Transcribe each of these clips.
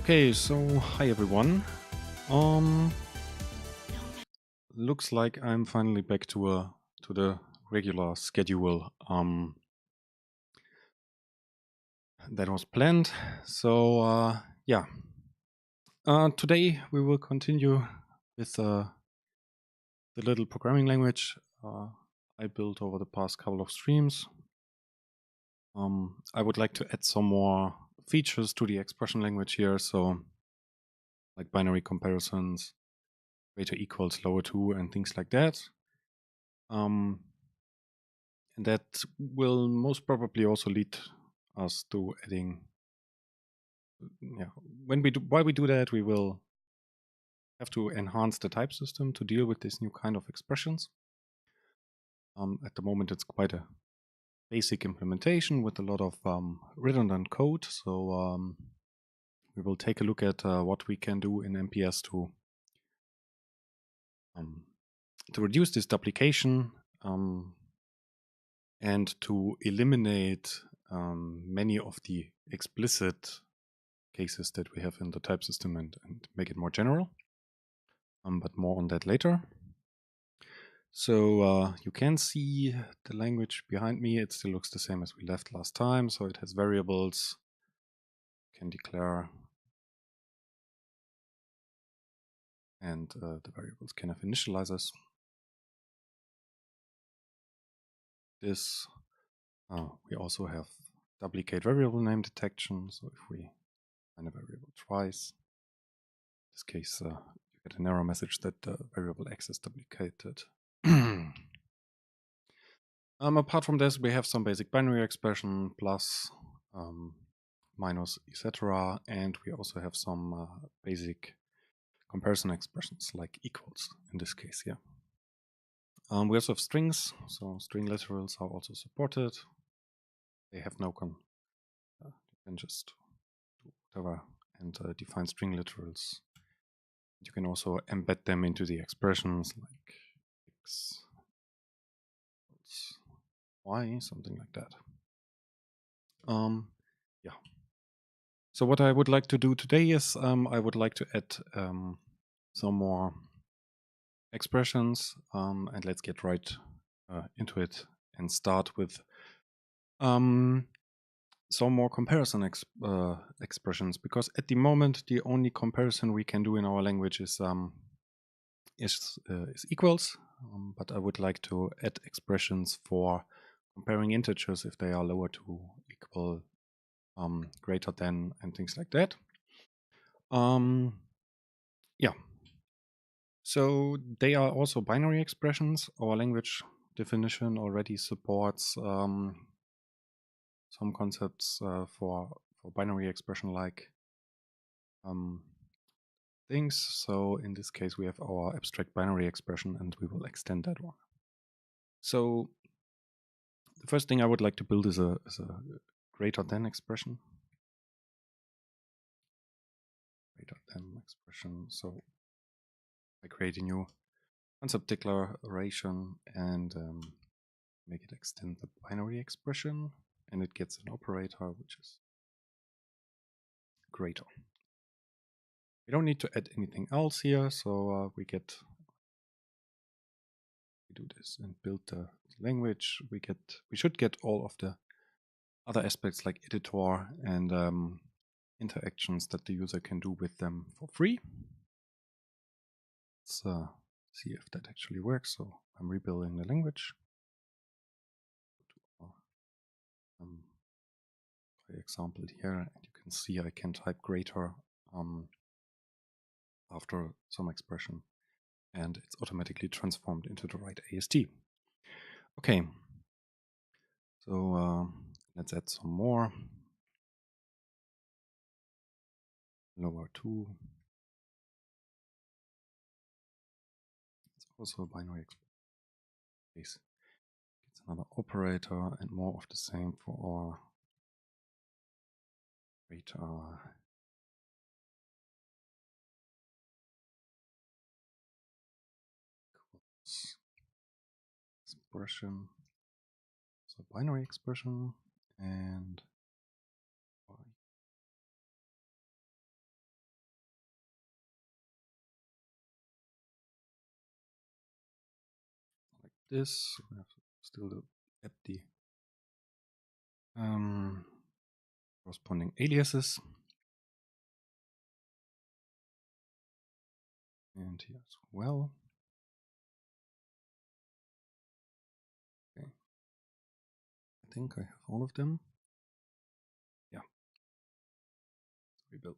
Okay, so hi everyone. Um, Looks like I'm finally back to the regular schedule that was planned. So yeah, today we will continue with the little programming language I built over the past couple of streams. I would like to add some more features to the expression language here, so like binary comparisons, greater equals, lower to, and things like that. And that will most probably also lead us to adding, while we do that, we will have to enhance the type system to deal with this new kind of expressions. At the moment, it's quite a basic implementation with a lot of redundant code. So we will take a look at what we can do in MPS to reduce this duplication and to eliminate many of the explicit cases that we have in the type system and make it more general. But more on that later. So you can see the language behind me. It still looks the same as we left last time. So it has variables, can declare, and the variables can have initializers. This, we also have duplicate variable name detection. So if we find a variable twice, in this case, you get an error message that the variable x is duplicated. Apart from this, we have some basic binary expression, plus, minus, etc. And we also have some basic comparison expressions like equals in this case here. We also have strings, so string literals are also supported. They have no you can just do whatever and define string literals. You can also embed them into the expressions like x equals y, something like that. Yeah. So what I would like to do today is I would like to add some more expressions, and let's get right into it and start with some more comparison expressions, because at the moment the only comparison we can do in our language is equals, but I would like to add expressions for comparing integers if they are lower to, equal, greater than, and things like that. Yeah. So they are also binary expressions. Our language definition already supports some concepts for binary expression like things. So in this case, we have our abstract binary expression, and we will extend that one. So the first thing I would like to build is a greater than expression. Greater than expression. So I create a new concept declaration and make it extend the binary expression, and it gets an operator which is greater. We don't need to add anything else here, so we do this and build the language. We should get all of the other aspects like editor and interactions that the user can do with them for free. Let's see if that actually works. So I'm rebuilding the language. For example here, and you can see I can type greater after some expression, and it's automatically transformed into the right AST. Okay, so let's add some more. Lower 2. It's also a binary expression. It's another operator and more of the same for our greater. Expression. So binary expression and this. We have still to add the corresponding aliases. And here as well. Okay. I think I have all of them. Yeah. We built.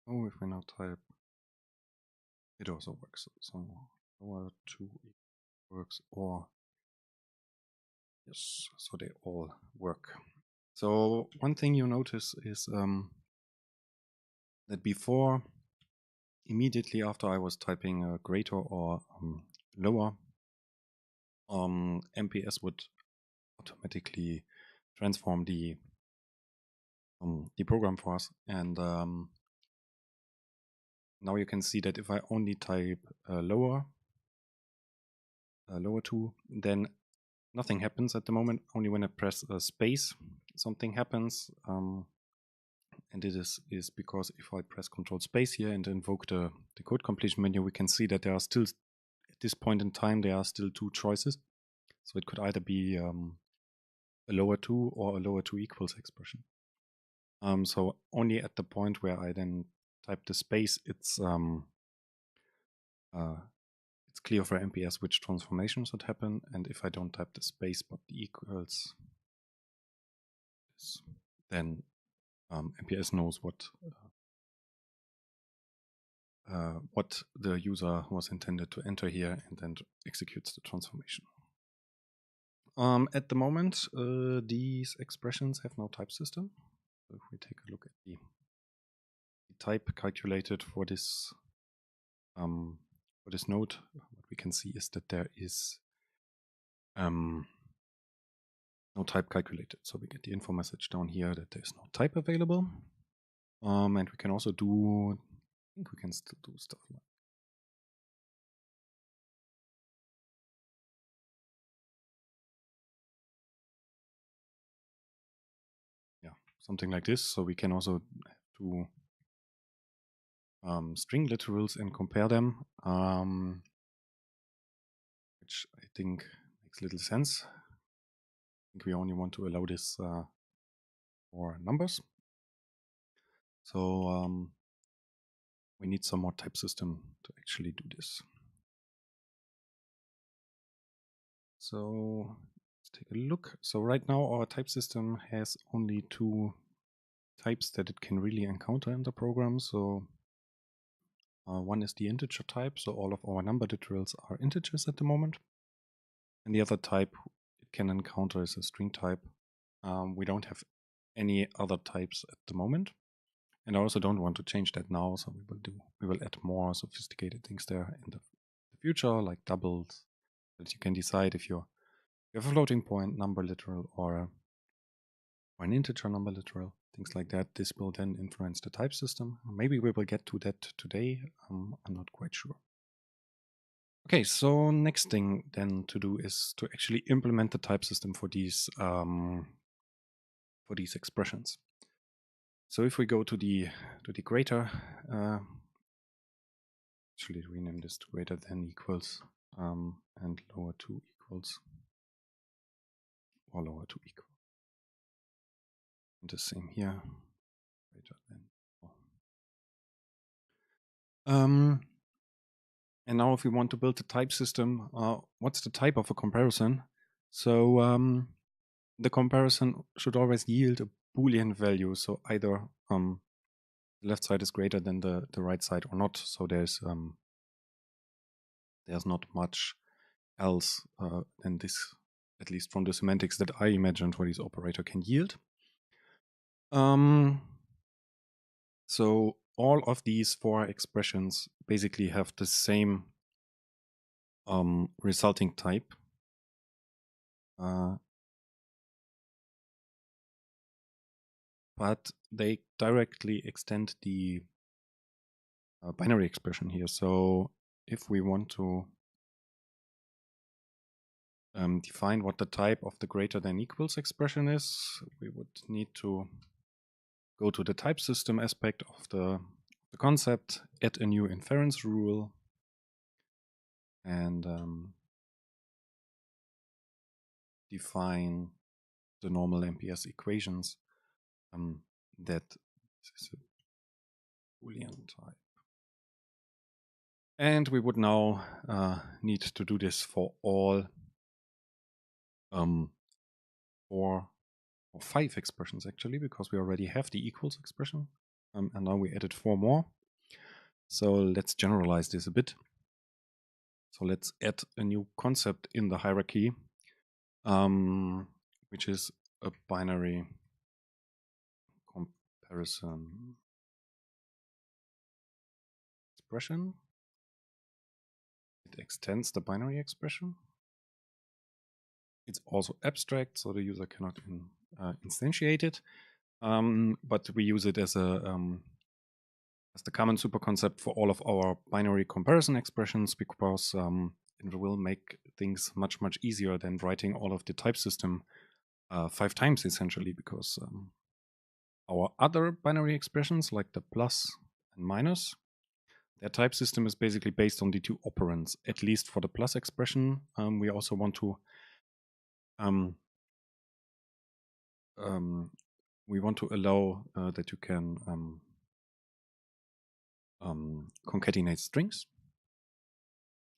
Oh, if we now type, it also works. So lower 2 works, or yes, so they all work. So one thing you notice is that before, immediately after I was typing greater or lower, MPS would automatically transform the program for us, and now you can see that if I only type lower 2, then nothing happens at the moment. Only when I press space, something happens. And it is because if I press Control Space here and invoke the code completion menu, we can see that there are still, at this point in time, there are still 2 choices. So it could either be a lower 2 or a lower 2 equals expression. So only at the point where I then type the space, it's clear for MPS which transformation should happen. And if I don't type the space but the equals, then MPS knows what the user was intended to enter here and then executes the transformation. At the moment, these expressions have no type system. So if we take a look at the type calculated for this node, what we can see is that there is no type calculated. So we get the info message down here that there is no type available. And we can also do, I think we can still do stuff like something like this. So we can also do string literals and compare them, which I think makes little sense. I think we only want to allow this for numbers. So we need some more type system to actually do this. So let's take a look. So right now our type system has only 2 types that it can really encounter in the program. So one is the integer type, so all of our number literals are integers at the moment. And the other type it can encounter is a string type. We don't have any other types at the moment. And I also don't want to change that now, so we will add more sophisticated things there in the future, like doubles, that you can decide if you have a floating point number literal or an integer number literal, things like that. This will then influence the type system. Maybe we will get to that today. I'm not quite sure. Okay, so next thing then to do is to actually implement the type system for these expressions. So if we go to the greater, actually rename this to greater than equals and lower 2 equals, or lower 2 equal. And the same here, greater than. And now if we want to build a type system, what's the type of a comparison? So the comparison should always yield a Boolean value. So either the left side is greater than the right side or not. So there's not much else than this, at least from the semantics that I imagined what this operator can yield. So all of these 4 expressions basically have the same resulting type. But they directly extend the binary expression here. So if we want to define what the type of the greater than equals expression is, we would need to go to the type system aspect of the concept, add a new inference rule, and define the normal MPS equations that this is a Boolean type. And we would now need to do this for all 4 or 5 expressions actually, because we already have the equals expression, and now we added 4 more. So let's generalize this a bit. So let's add a new concept in the hierarchy, which is a binary comparison expression. It extends the binary expression. It's also abstract, so the user cannot instantiate it. But we use it as the common superconcept for all of our binary comparison expressions, because it will make things much easier than writing all of the type system 5 times essentially, because our other binary expressions like the plus and minus, their type system is basically based on the 2 operands. At least for the plus expression, we also want to allow that you can concatenate strings.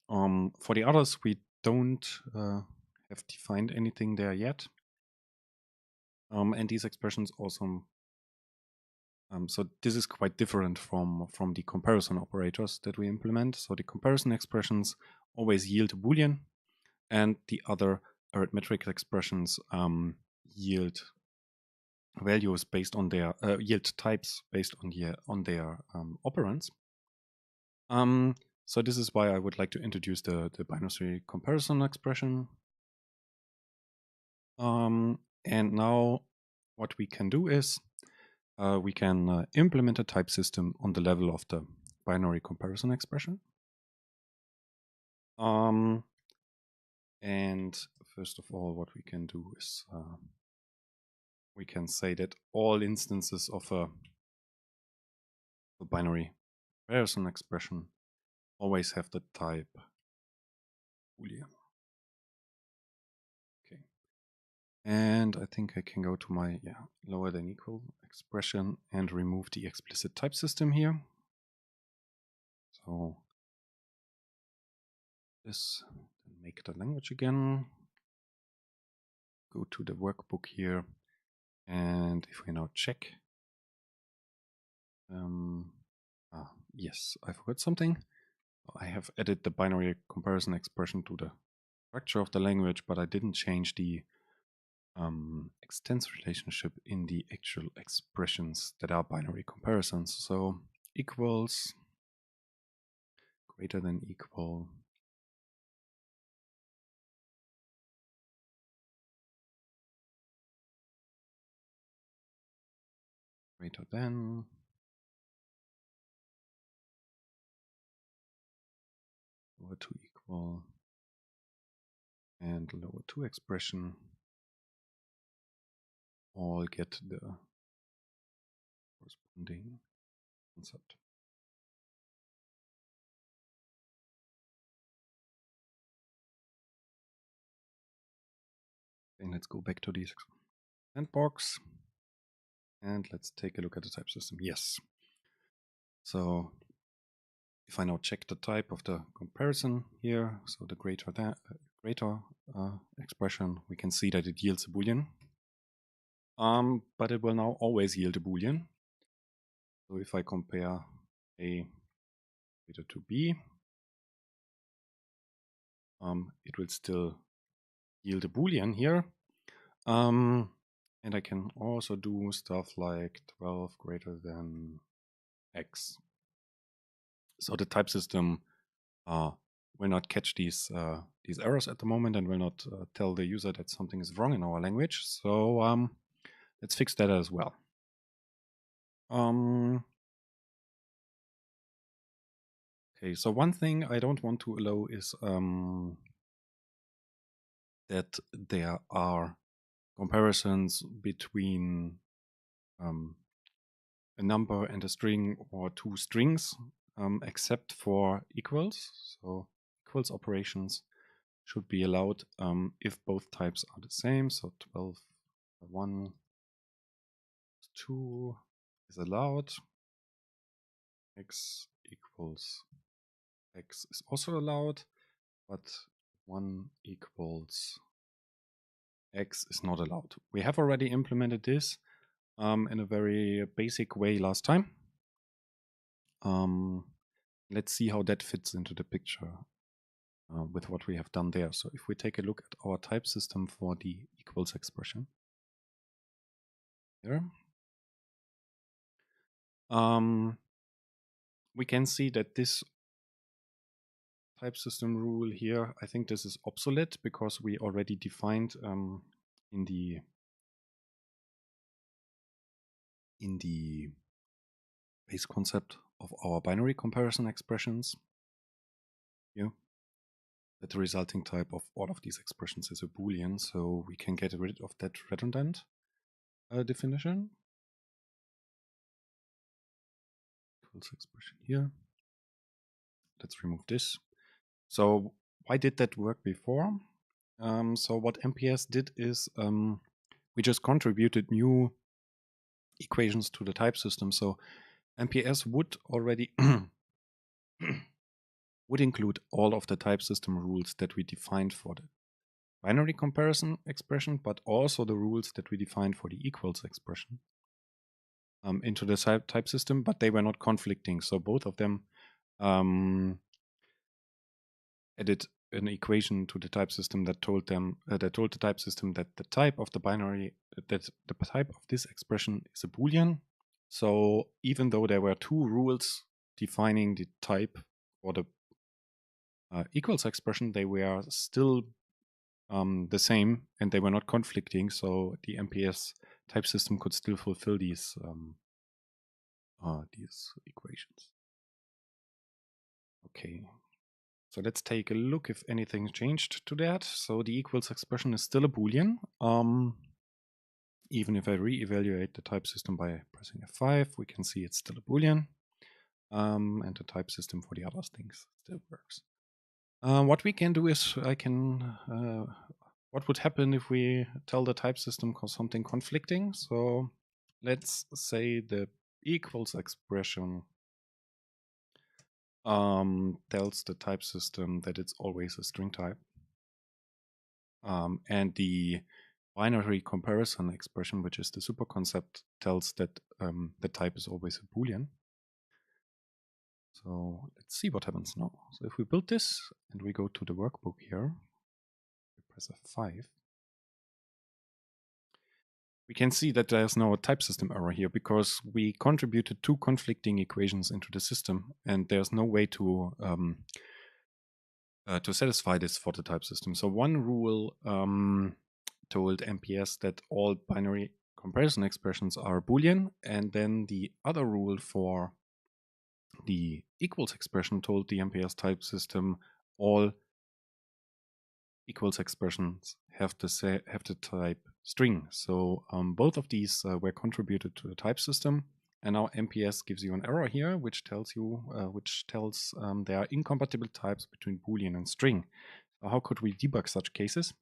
For the others, we don't have defined anything there yet. And these expressions also, so this is quite different from the comparison operators that we implement. So the comparison expressions always yield a Boolean, and the other arithmetic expressions yield values based on their yield types based on their operands. So this is why I would like to introduce the binary comparison expression. And now what we can do is we can implement a type system on the level of the binary comparison expression. And first of all, what we can do is we can say that all instances of a binary comparison expression always have the type Boolean. Okay. And I think I can go to my lower than equal expression and remove the explicit type system here. So this, make the language again, go to the workbook here, and if we now check, yes, I forgot something. I have added the binary comparison expression to the structure of the language, but I didn't change the extends relationship in the actual expressions that are binary comparisons. So equals, greater than equal, greater than, lower to equal, and lower to expression all get the corresponding concept. And let's go back to the sandbox and let's take a look at the type system. Yes. So if I now check the type of the comparison here, so the greater expression, we can see that it yields a Boolean. But it will now always yield a Boolean. So if I compare A greater to B, it will still yield a Boolean here. And I can also do stuff like 12 greater than X. So the type system will not catch these errors at the moment and will not tell the user that something is wrong in our language. So let's fix that as well. Okay, so one thing I don't want to allow is that there are comparisons between a number and a string or two strings, except for equals. So equals operations should be allowed if both types are the same. So 12, 1, 2 is allowed. X equals X is also allowed, but 1 equals X is not allowed. We have already implemented this in a very basic way last time. Let's see how that fits into the picture with what we have done there. So if we take a look at our type system for the equals expression here, we can see that this type system rule here, I think this is obsolete because we already defined in the base concept of our binary comparison expressions here that the resulting type of all of these expressions is a Boolean, so we can get rid of that redundant definition. Equals expression here. Let's remove this. So why did that work before? So what MPS did is we just contributed new equations to the type system. So MPS would already would include all of the type system rules that we defined for the binary comparison expression, but also the rules that we defined for the equals expression into the type system, but they were not conflicting. So both of them added an equation to the type system that told them the type system that the type of the binary that the type of this expression is a Boolean. So even though there were two rules defining the type for the equals expression, they were still the same and they were not conflicting. So the MPS type system could still fulfill these equations. Okay. So let's take a look if anything changed to that. So the equals expression is still a Boolean. Even if I re-evaluate the type system by pressing F5, we can see it's still a Boolean. And the type system for the other things still works. What we can do is what would happen if we tell the type system something conflicting? So let's say the equals expression tells the type system that it's always a string type. And the binary comparison expression, which is the super concept, tells that the type is always a Boolean. So let's see what happens now. So if we build this and we go to the workbook here, we press F5, we can see that there's now a type system error here because we contributed two conflicting equations into the system and there's no way to satisfy this for the type system. So one rule told MPS that all binary comparison expressions are Boolean, and then the other rule for the equals expression told the MPS type system all equals expressions have the type string. So both of these were contributed to the type system, and now MPS gives you an error here, which tells there are incompatible types between Boolean and string. So how could we debug such cases?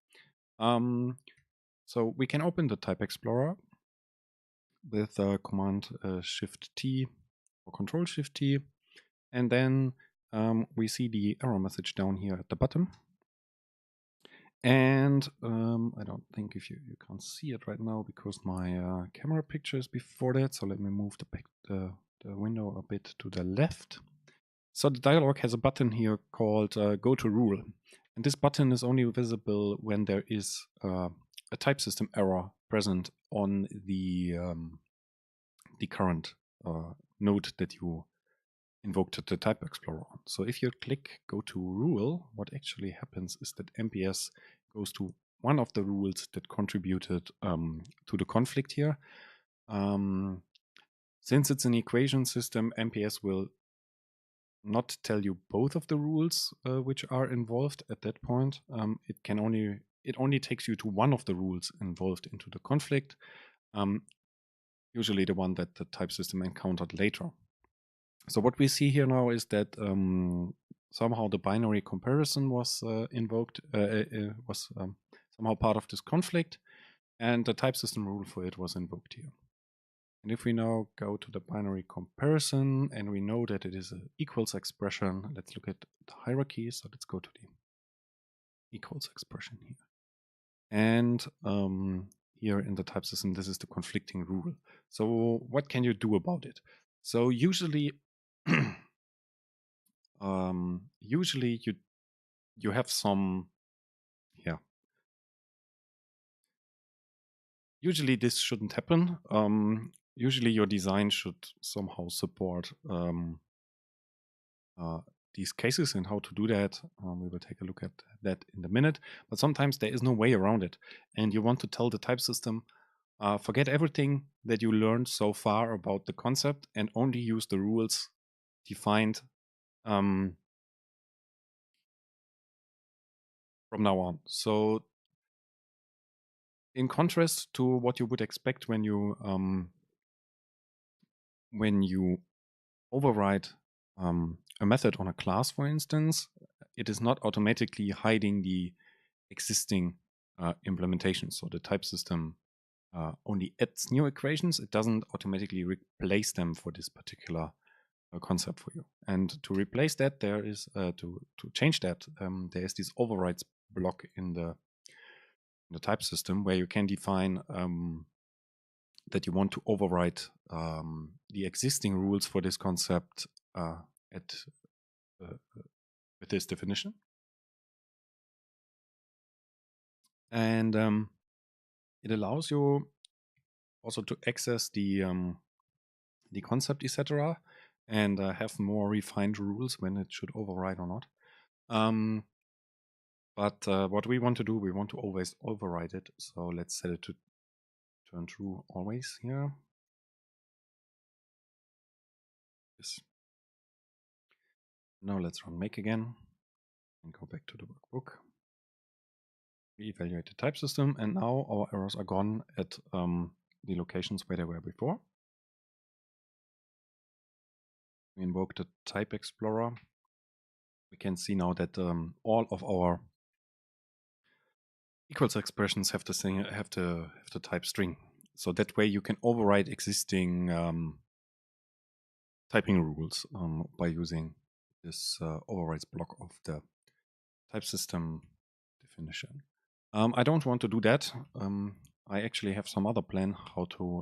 So we can open the Type Explorer with Command Shift T or Control Shift T, and then we see the error message down here at the bottom. And I don't think if you can't see it right now because my camera picture is before that. So let me move the window a bit to the left. So the dialog has a button here called Go to Rule. And this button is only visible when there is a type system error present on the current node that you invoked the Type Explorer on. So if you click Go to Rule, what actually happens is that MPS goes to one of the rules that contributed to the conflict here. Since it's an equation system, MPS will not tell you both of the rules which are involved at that point. It only takes you to one of the rules involved into the conflict. usually the one that the type system encountered later. So what we see here now is that somehow the binary comparison was invoked, was somehow part of this conflict, and the type system rule for it was invoked here. And if we now go to the binary comparison and we know that it is an equals expression, let's look at the hierarchy. So let's go to the equals expression here. And here in the type system, this is the conflicting rule. So what can you do about it? So usually, usually you have some, yeah. Usually this shouldn't happen. Usually your design should somehow support these cases and how to do that. We will take a look at that in a minute. But sometimes there is no way around it, and you want to tell the type system, forget everything that you learned so far about the concept and only use the rules defined from now on. So in contrast to what you would expect when you override a method on a class, for instance, it is not automatically hiding the existing implementation. So the type system only adds new equations. It doesn't automatically replace them for this particular concept for you. And to replace that, there is to change that, there is this overrides block in the type system where you can define that you want to override the existing rules for this concept with this definition. And it allows you also to access the concept, etc., and have more refined rules when it should override or not. But what we want to do, we want to always override it. So let's set it to turn true always here. Yes. Now let's run make again and go back to the workbook. We evaluate the type system, and now our errors are gone at the locations where they were before. We invoke the type explorer. We can see now that all of our equals expressions have the same have the type string. So that way you can override existing typing rules by using this overrides block of the type system definition. I don't want to do that. I actually have some other plan how to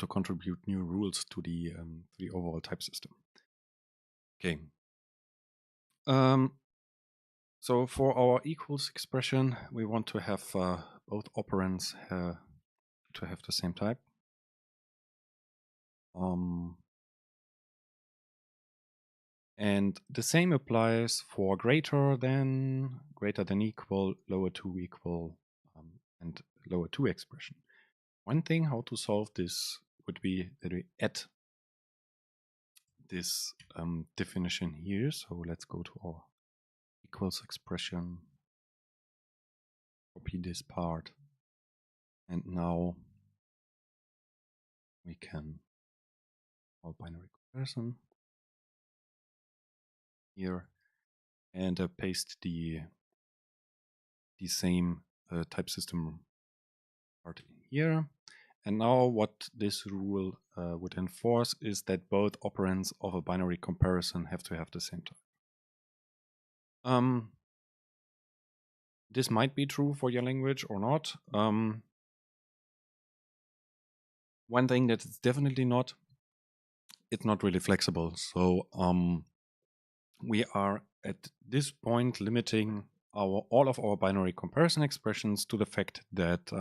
contribute new rules to the overall type system. Okay. So for our equals expression, we want to have both operands to have the same type. And the same applies for greater than, equal, lower to equal, and lower to expression. One thing how to solve this would be that we add this definition here. So let's go to our equals expression, copy this part, and now we can call binary comparison here and paste the same type system part in here. And now what this rule would enforce is that both operands of a binary comparison have to have the same type. This might be true for your language or not. One thing that it's definitely not, it's not really flexible. So we are at this point limiting all of our binary comparison expressions to the fact that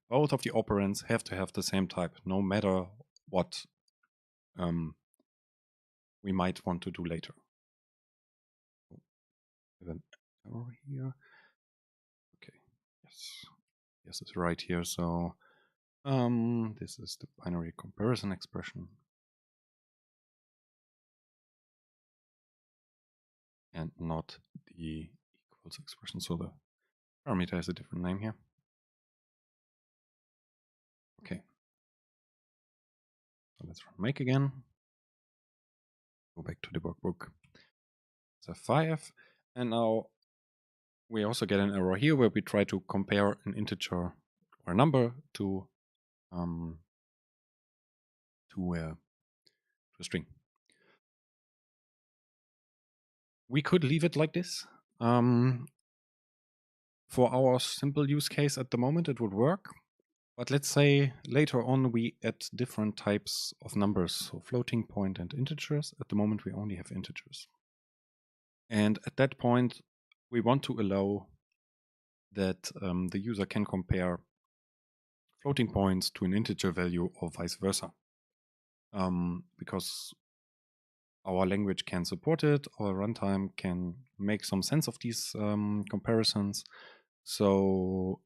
both of the operands have to have the same type, no matter what we might want to do later. We have an error here. Okay, yes, it's right here. So this is the binary comparison expression, and not the equals expression. So the parameter has a different name here. So let's run make again. Go back to the workbook. So 5. And now we also get an error here where we try to compare an integer or a number to a string. We could leave it like this. For our simple use case at the moment, it would work. But let's say later on we add different types of numbers, so floating point and integers. At the moment we only have integers. And at that point, we want to allow that the user can compare floating points to an integer value or vice versa. Because our language can support it, our runtime can make some sense of these comparisons. So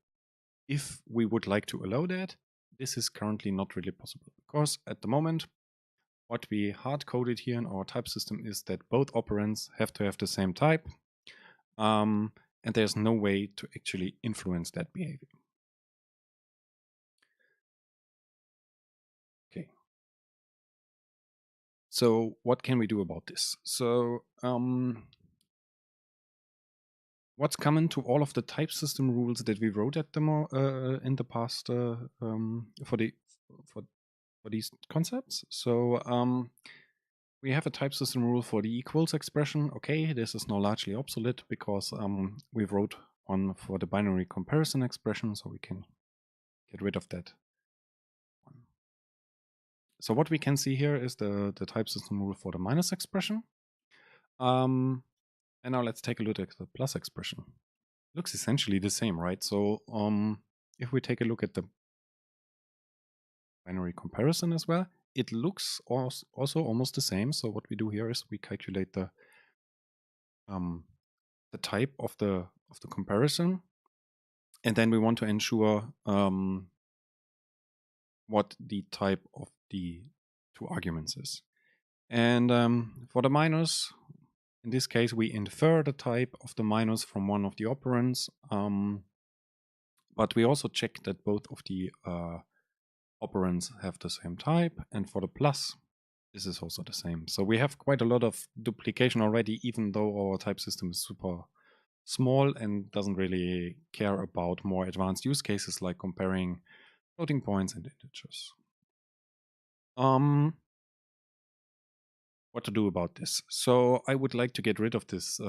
if we would like to allow that, this is currently not really possible, because at the moment, what we hard-coded here in our type system is that both operands have to have the same type, and there's no way to actually influence that behavior. Okay. So what can we do about this? So what's common to all of the type system rules that we wrote at the in the past for these concepts? So we have a type system rule for the equals expression. Okay, this is now largely obsolete because we wrote one for the binary comparison expression, so we can get rid of that one. So what we can see here is the type system rule for the minus expression. And now let's take a look at the plus expression. Looks essentially the same, right? So if we take a look at the binary comparison as well, it looks also almost the same. So what we do here is we calculate the type of the comparison, and then we want to ensure what the type of the two arguments is. And for the minus, in this case, we infer the type of the minus from one of the operands, but we also check that both of the operands have the same type. And for the plus, this is also the same. So we have quite a lot of duplication already, even though our type system is super small and doesn't really care about more advanced use cases like comparing floating points and integers. What to do about this? So I would like to get rid of this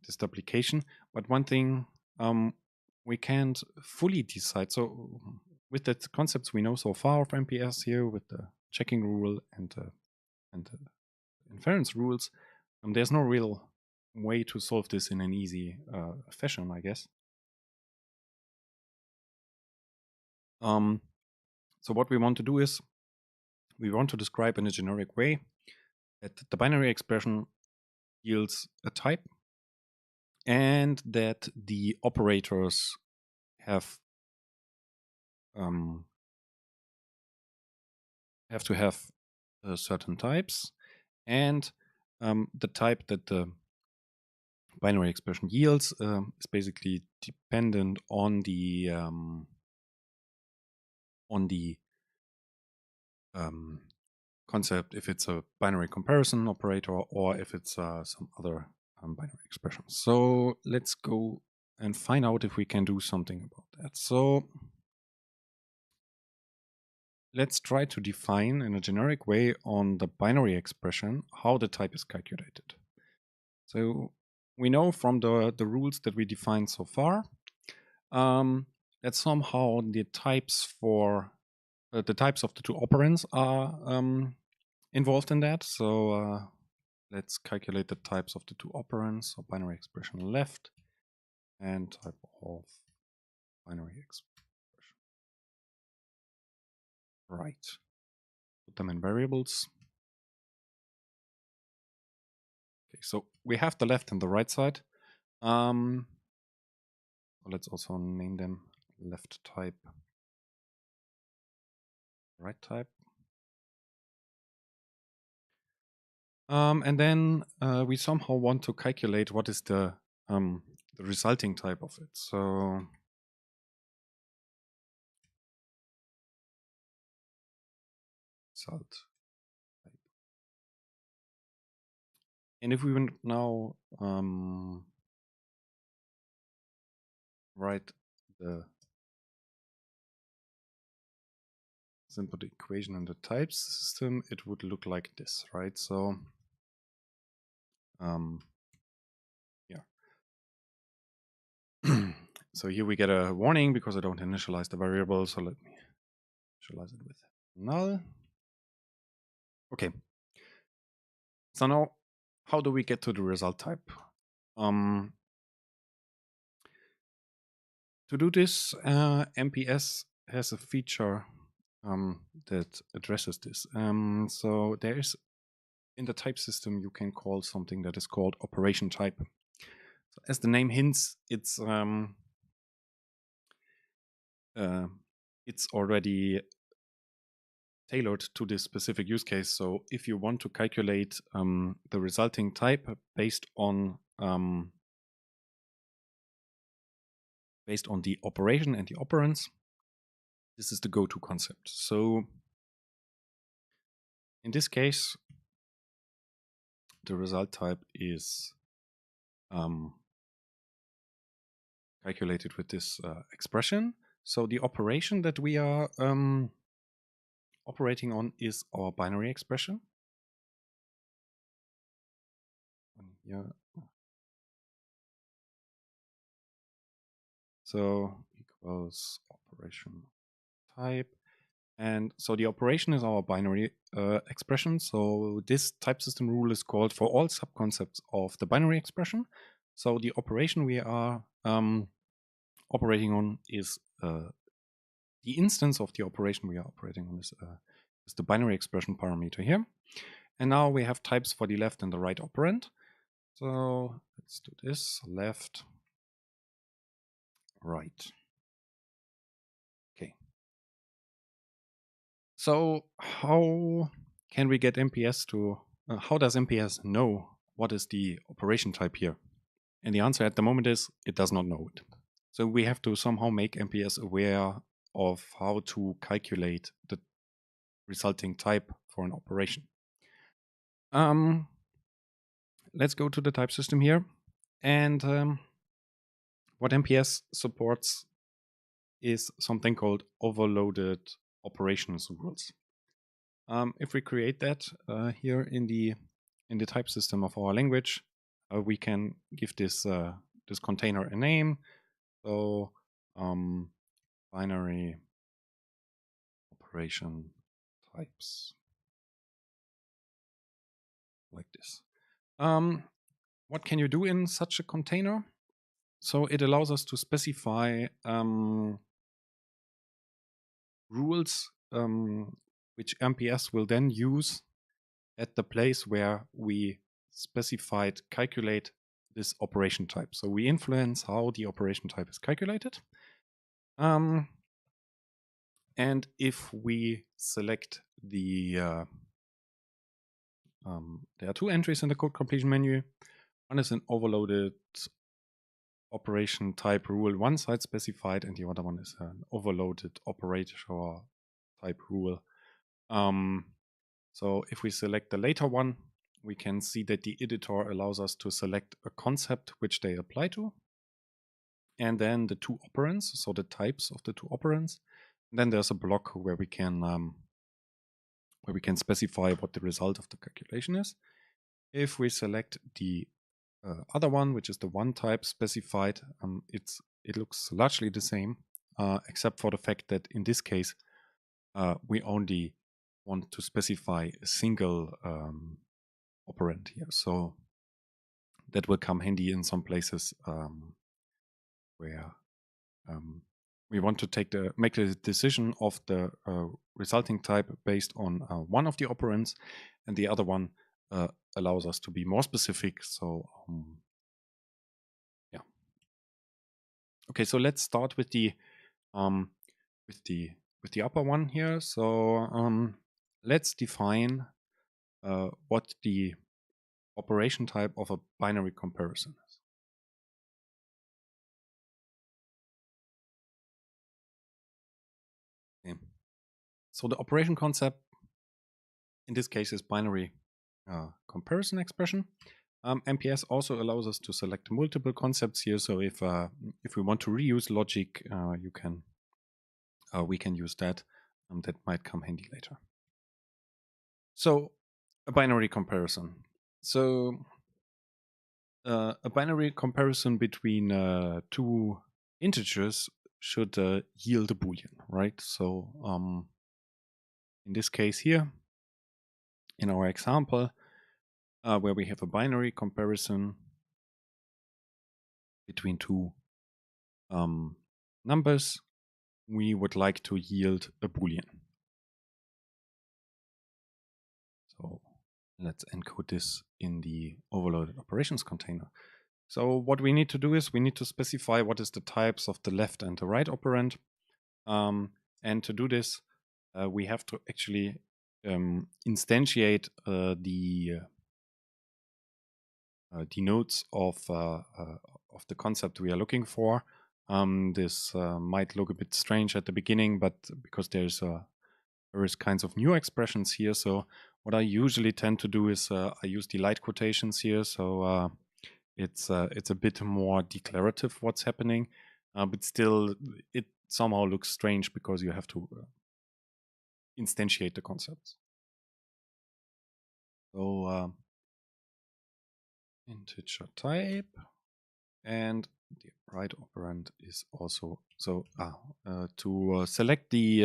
this duplication, but one thing we can't fully decide. So with the concepts we know so far of MPS here, with the checking rule and the inference rules, there's no real way to solve this in an easy fashion, I guess. So what we want to do is we want to describe in a generic way that the binary expression yields a type and that the operators have to have certain types, and the type that the binary expression yields is basically dependent on the concept, if it's a binary comparison operator or if it's some other binary expression. So let's go and find out if we can do something about that. So let's try to define in a generic way on the binary expression how the type is calculated. So we know from the rules that we defined so far that somehow the types for the types of the two operands are involved in that. So let's calculate the types of the two operands. So binary expression left and type of binary expression right. Put them in variables. Okay, so we have the left and the right side. Let's also name them left type, right type. And then we somehow want to calculate what is the resulting type of it. So result And if we would now write the simple equation in the types system, it would look like this, right? So yeah. So here we get a warning because I don't initialize the variable. So let me initialize it with null. Okay. So now, how do we get to the result type? To do this, MPS has a feature that addresses this. So there is, in the type system, you can call something that is called operation type. So as the name hints, it's already tailored to this specific use case. So if you want to calculate the resulting type based on the operation and the operands, this is the go-to concept. So in this case, the result type is calculated with this expression. So the operation that we are operating on is our binary expression. Yeah. So equals operation type. And so the operation is our binary expression. So this type system rule is called for all subconcepts of the binary expression. So the operation we are operating on is the instance of the operation we are operating on is the binary expression parameter here. And now we have types for the left and the right operand. So let's do this, left, right. Okay. So how can we get MPS to, how does MPS know what is the operation type here? And the answer at the moment is it does not know it. So we have to somehow make MPS aware of how to calculate the resulting type for an operation. Let's go to the type system here. And what MPS supports is something called overloaded operations rules. If we create that here in the type system of our language, we can give this this container a name. So binary operation types, like this. What can you do in such a container? So it allows us to specify rules which MPS will then use at the place where we specified calculate this operation type. So we influence how the operation type is calculated. And if we select the, there are two entries in the code completion menu. One is an overloaded operation type rule one side specified, and the other one is an overloaded operator type rule. So if we select the later one, we can see that the editor allows us to select a concept which they apply to, and then the two operands, so the types of the two operands. And then there's a block where we can specify what the result of the calculation is. If we select the other one, which is the one type specified, it looks largely the same, except for the fact that in this case we only want to specify a single operand here. So that will come handy in some places where we want to make the decision of the resulting type based on one of the operands, and the other one allows us to be more specific. So yeah. Okay, so let's start with the upper one here. So let's define what the operation type of a binary comparison is. Okay. So the operation concept in this case is binary comparison expression. MPS also allows us to select multiple concepts here. So if we want to reuse logic, we can use that. That might come handy later. So a binary comparison. So a binary comparison between two integers should yield a Boolean, right? So in this case here, in our example, where we have a binary comparison between two numbers, we would like to yield a Boolean. So let's encode this in the overloaded operations container. So what we need to do is we need to specify what is the types of the left and the right operand. And to do this, we have to actually instantiate the nodes of the concept we are looking for. This might look a bit strange at the beginning, but because there is kinds of new expressions here. So what I usually tend to do is I use the light quotations here. So it's a bit more declarative what's happening, but still it somehow looks strange because you have to instantiate the concepts. So integer type, and the right operand is also so to select the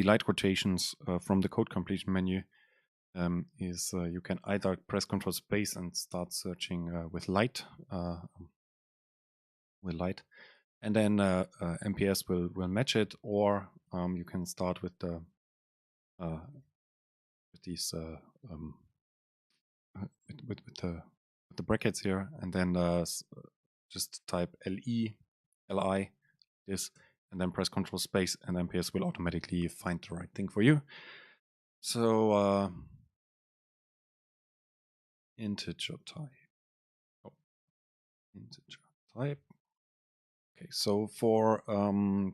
light quotations from the code completion menu is you can either press Ctrl space and start searching with light, and then MPS will match it, or you can start with the with the brackets here, and then just type li this, and then press Ctrl space, and MPS will automatically find the right thing for you. So integer type. Oh, integer type. Okay, so for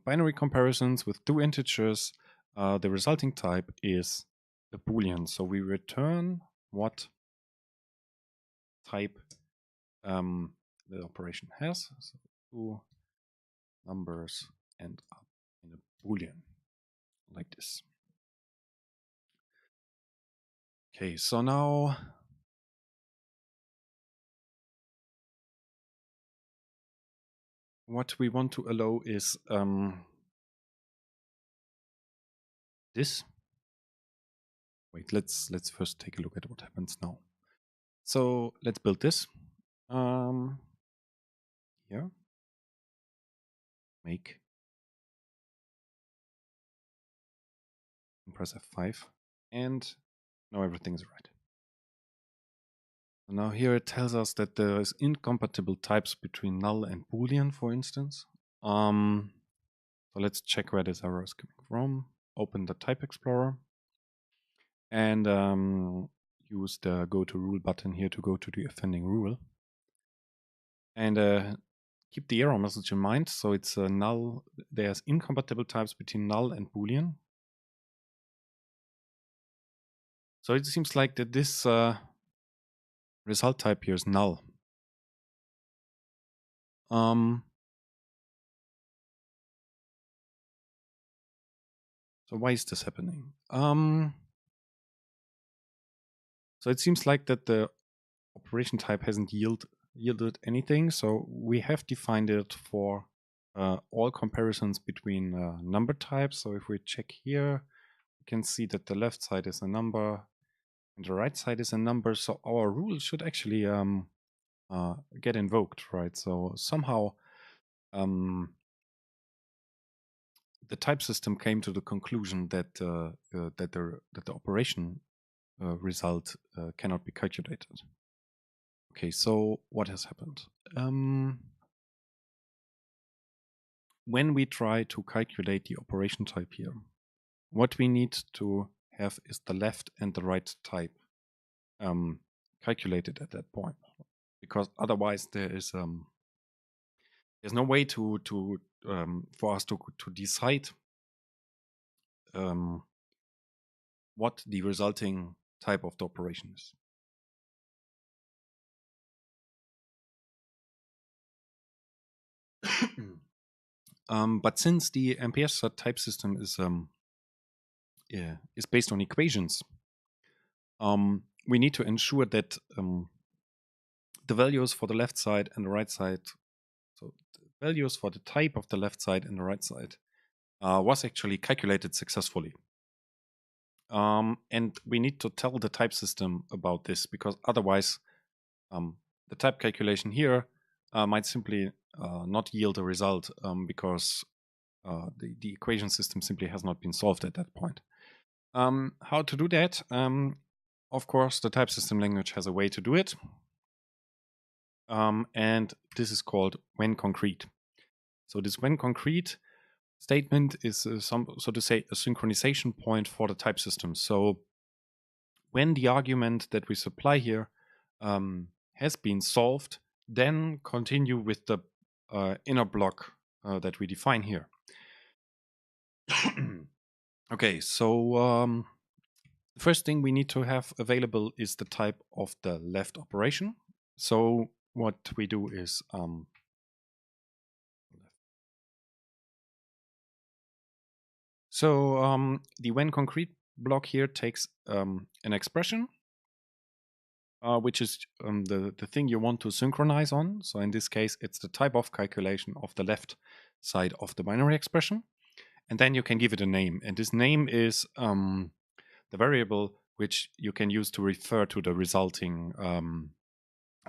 binary comparisons with two integers, the resulting type is a Boolean. So we return what type the operation has. So two numbers end up in a Boolean, like this. Okay, so now what we want to allow is this. Wait, let's first take a look at what happens now. So let's build this. Here, make, and press F5, and now everything is right. So now here it tells us that there is incompatible types between null and Boolean, for instance. So let's check where this error is coming from. Open the Type Explorer and use the Go to Rule button here to go to the offending rule. And keep the error message in mind. So it's null. There's incompatible types between null and Boolean. So it seems like that this result type here is null. So why is this happening? So it seems like that the operation type hasn't yielded anything. So we have defined it for all comparisons between number types. So if we check here, we can see that the left side is a number and the right side is a number. So our rule should actually get invoked, right? So somehow the type system came to the conclusion that that the operation result cannot be calculated. Okay, so what has happened? When we try to calculate the operation type here, what we need to have is the left and the right type calculated at that point, because otherwise there is there's no way to for us to decide what the resulting type of the operation is. But since the MPS type system is based on equations, we need to ensure that the values for the left side and the right side, so the values for the type of the left side and the right side, was actually calculated successfully. And we need to tell the type system about this, because otherwise the type calculation here might simply not yield a result, because the equation system simply has not been solved at that point. How to do that? Of course, the type system language has a way to do it. And this is called when concrete. So this when concrete statement is so to say, a synchronization point for the type system. So when the argument that we supply here has been solved, then continue with the inner block that we define here. Okay, so the first thing we need to have available is the type of the left operation. So what we do is the when concrete block here takes an expression, which is the thing you want to synchronize on. So in this case, it's the type of calculation of the left side of the binary expression. And then you can give it a name. And this name is the variable which you can use to refer to the resulting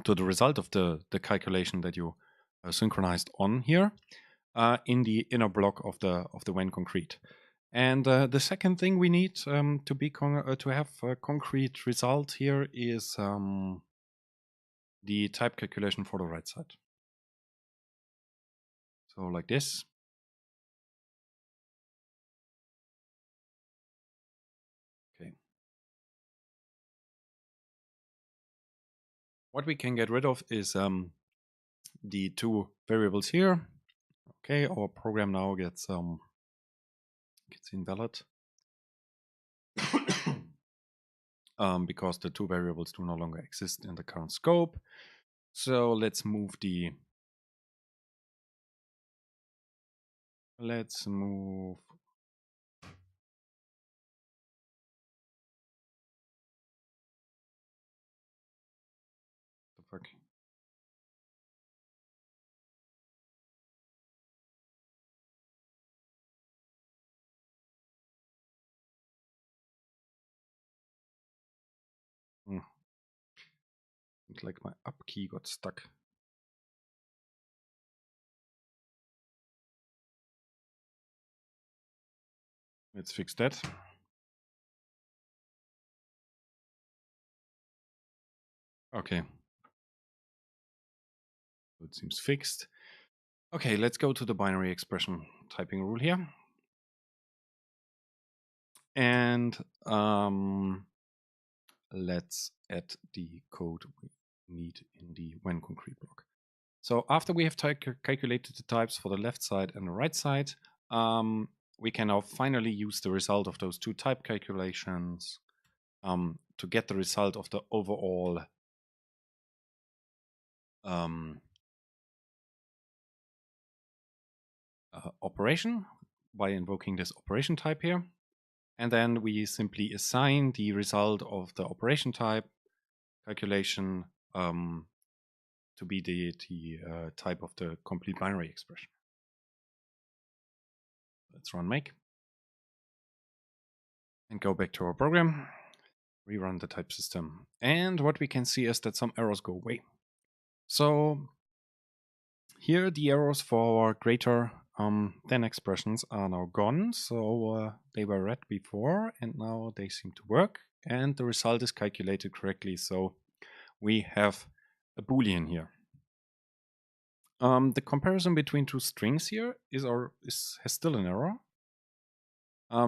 to the result of the calculation that you synchronized on here in the inner block of the when concrete. And the second thing we need to have a concrete result here is the type calculation for the right side. So like this. Okay. What we can get rid of is the two variables here. Okay, our program now gets invalid because the two variables do no longer exist in the current scope. So let's move the the fuck. It's like my up key got stuck. Let's fix that. Okay. It seems fixed. Okay, let's go to the binary expression typing rule here. And let's add the code we need in the when concrete block. So after we have calculated the types for the left side and the right side, we can now finally use the result of those two type calculations to get the result of the overall operation by invoking this operation type here. And then we simply assign the result of the operation type calculation to be the type of the complete binary expression. Let's run make and go back to our program, rerun the type system. And what we can see is that some errors go away. So here the errors for greater than expressions are now gone. So they were read before and now they seem to work. And the result is calculated correctly. So we have a Boolean here. The comparison between two strings here has still an error,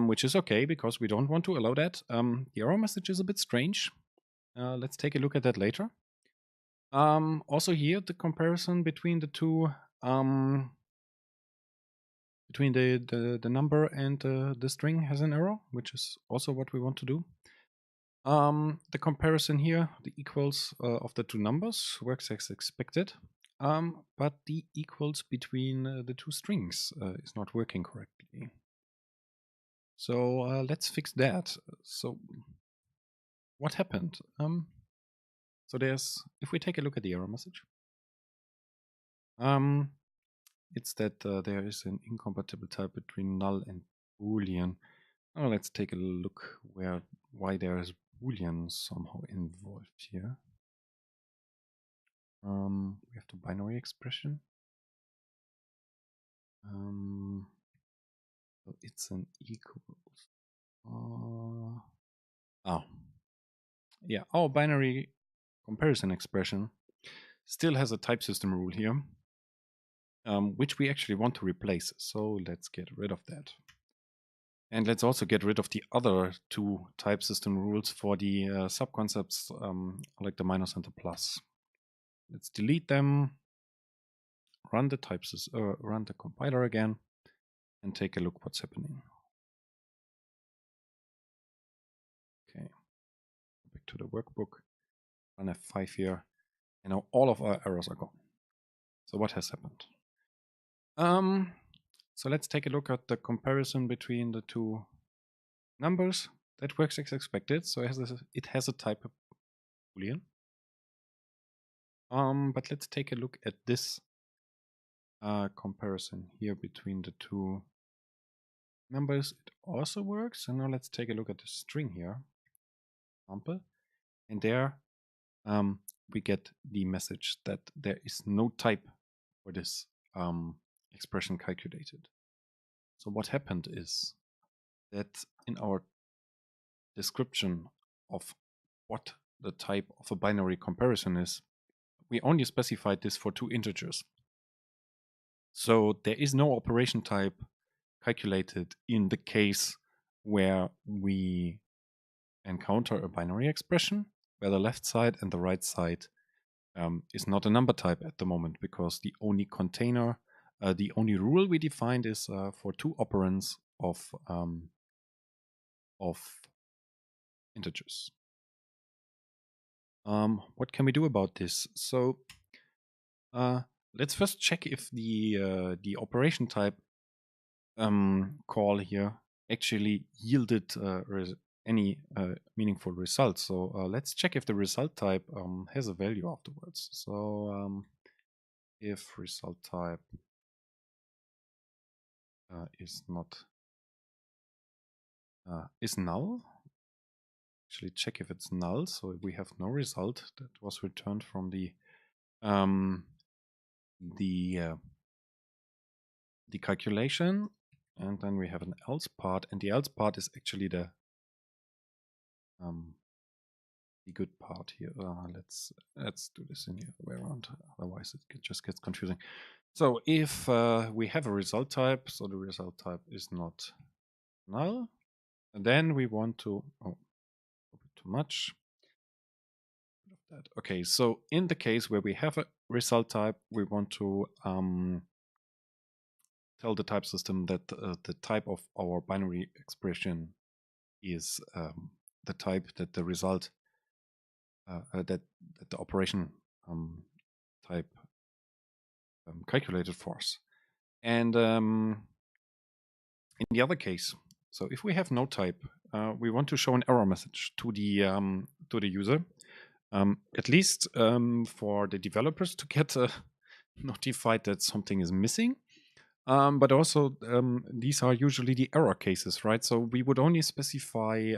which is okay because we don't want to allow that. The error message is a bit strange. Let's take a look at that later. Also here, the comparison between the two, between the number and the string has an error, which is also what we want to do. The comparison here, the equals of the two numbers, works as expected. but the equals between the two strings is not working correctly. So let's fix that. So what happened? So if we take a look at the error message, it's that there is an incompatible type between null and Boolean. Oh, let's take a look why there is Boolean somehow involved here. We have the binary expression. So it's an equals. Yeah, our binary comparison expression still has a type system rule here, which we actually want to replace. So let's get rid of that. And let's also get rid of the other two type system rules for the subconcepts, like the minus and the plus. Let's delete them, run the run the compiler again, and take a look what's happening. Okay, back to the workbook, run F5 here, and now all of our errors are gone. So what has happened? So let's take a look at the comparison between the two numbers. That works as expected. So it has a type of Boolean. But let's take a look at this comparison here between the two numbers. It also works. And now let's take a look at the string here. Example. And there we get the message that there is no type for this expression calculated. So what happened is that in our description of what the type of a binary comparison is, we only specified this for two integers. So there is no operation type calculated in the case where we encounter a binary expression where the left side and the right side is not a number type at the moment, because the only container, the only rule we defined is for two operands of integers. What can we do about this? So let's first check if the operation type call here actually yielded any meaningful results. So let's check if the result type has a value afterwards. So if result type is null, actually check if it's null. So we have no result that was returned from the calculation, and then we have an else part, and the else part is actually the good part here. Let's do this in the other way around, otherwise it just gets confusing. So if we have a result type, so the result type is not null, and then we want to a bit too much. Okay, so in the case where we have a result type, we want to tell the type system that the type of our binary expression is the type that the result that the operation type calculated for us. And in the other case, so if we have no type, we want to show an error message to the user, at least for the developers to get notified that something is missing. But also, these are usually the error cases, right? So we would only specify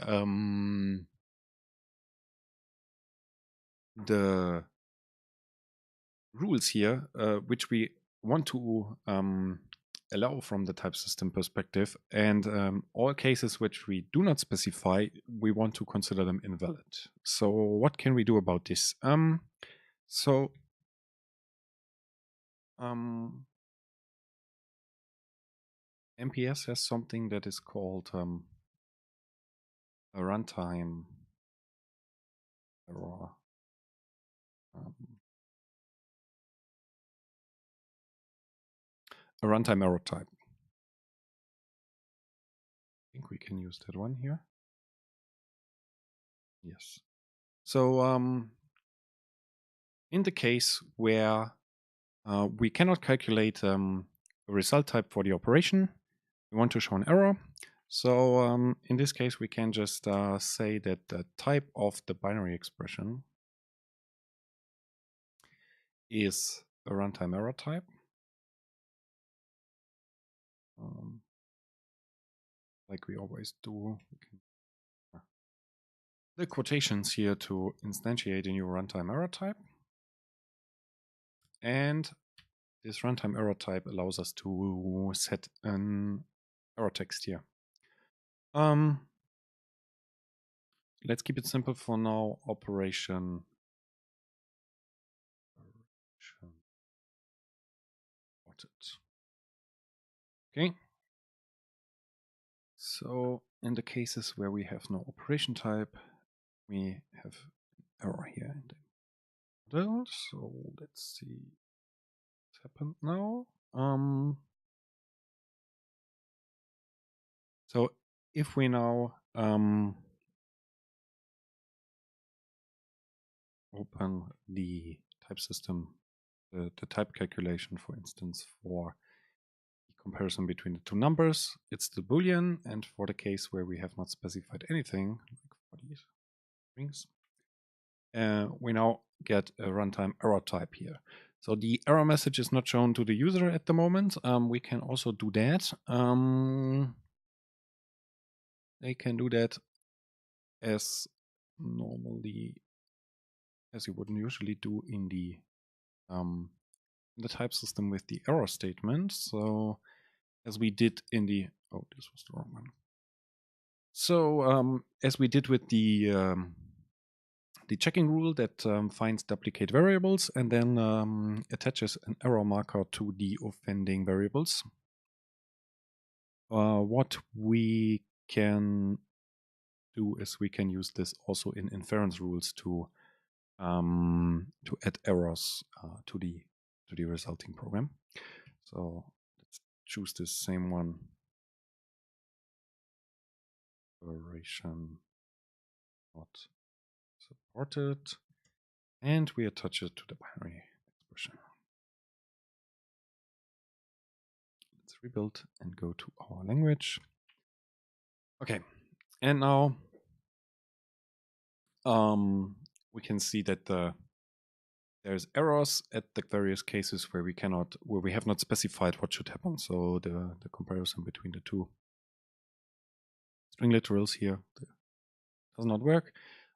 the rules here, which we want to allow from the type system perspective, and all cases which we do not specify, we want to consider them invalid. So what can we do about this? MPS has something that is called a runtime error. A runtime error type. I think we can use that one here. Yes. So in the case where We cannot calculate a result type for the operation. We want to show an error. So in this case, we can just say that the type of the binary expression is a runtime error type. Like we always do. We can the quotations here to instantiate a new runtime error type. And this runtime error type allows us to set an error text here. Let's keep it simple for now. Operation. Okay. So in the cases where we have no operation type, we have error here in the model. So let's see what's happened now. So if we now open the type system, the type calculation, for instance, for the comparison between the two numbers, it's the Boolean, and for the case where we have not specified anything, like for these strings, we now get a runtime error type here. So the error message is not shown to the user at the moment. We can also do that. They can do that as normally, as you wouldn't usually do in the type system with the error statement. So as we did in the, oh, this was the wrong one. So as we did with the checking rule that finds duplicate variables and then attaches an error marker to the offending variables. What we can do is we can use this also in inference rules to add errors to the resulting program. So let's choose this same one. Operation not supported, and we attach it to the binary expression. Let's rebuild and go to our language. Okay, and now we can see that there's errors at the various cases where we have not specified what should happen. So the comparison between the two string literals here does not work,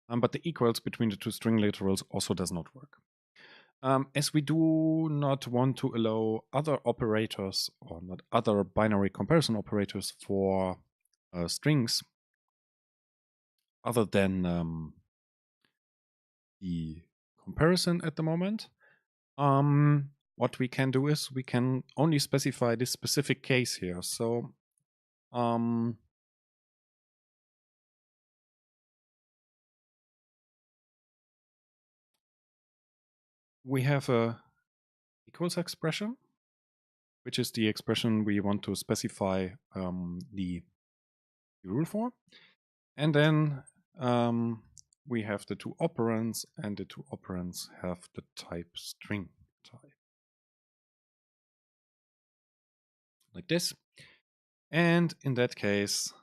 but the equals between the two string literals also does not work. As we do not want to allow other operators or not other binary comparison operators for strings other than the comparison at the moment, what we can do is we can only specify this specific case here. So we have a equals expression, which is the expression we want to specify the rule for. And then we have the two operands, and the two operands have the type string type. Like this. And in that case,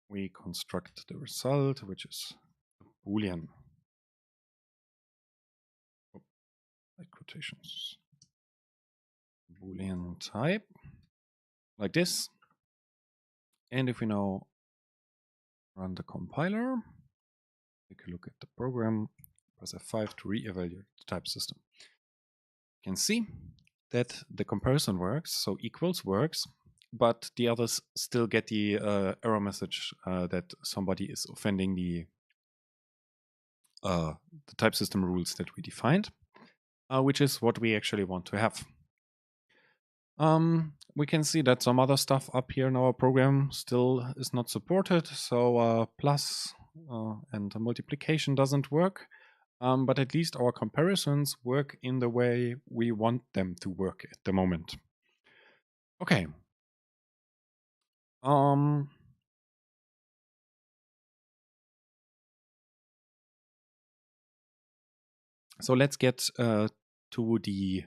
we construct the result, which is a Boolean. Oh, like quotations. Boolean type. Like this. And if we now run the compiler, take a look at the program, press F5 to re-evaluate the type system. You can see that the comparison works, so equals works, but the others still get the error message that somebody is offending the type system rules that we defined, which is what we actually want to have. We can see that some other stuff up here in our program still is not supported, so plus and multiplication doesn't work, but at least our comparisons work in the way we want them to work at the moment. Okay. So let's get to the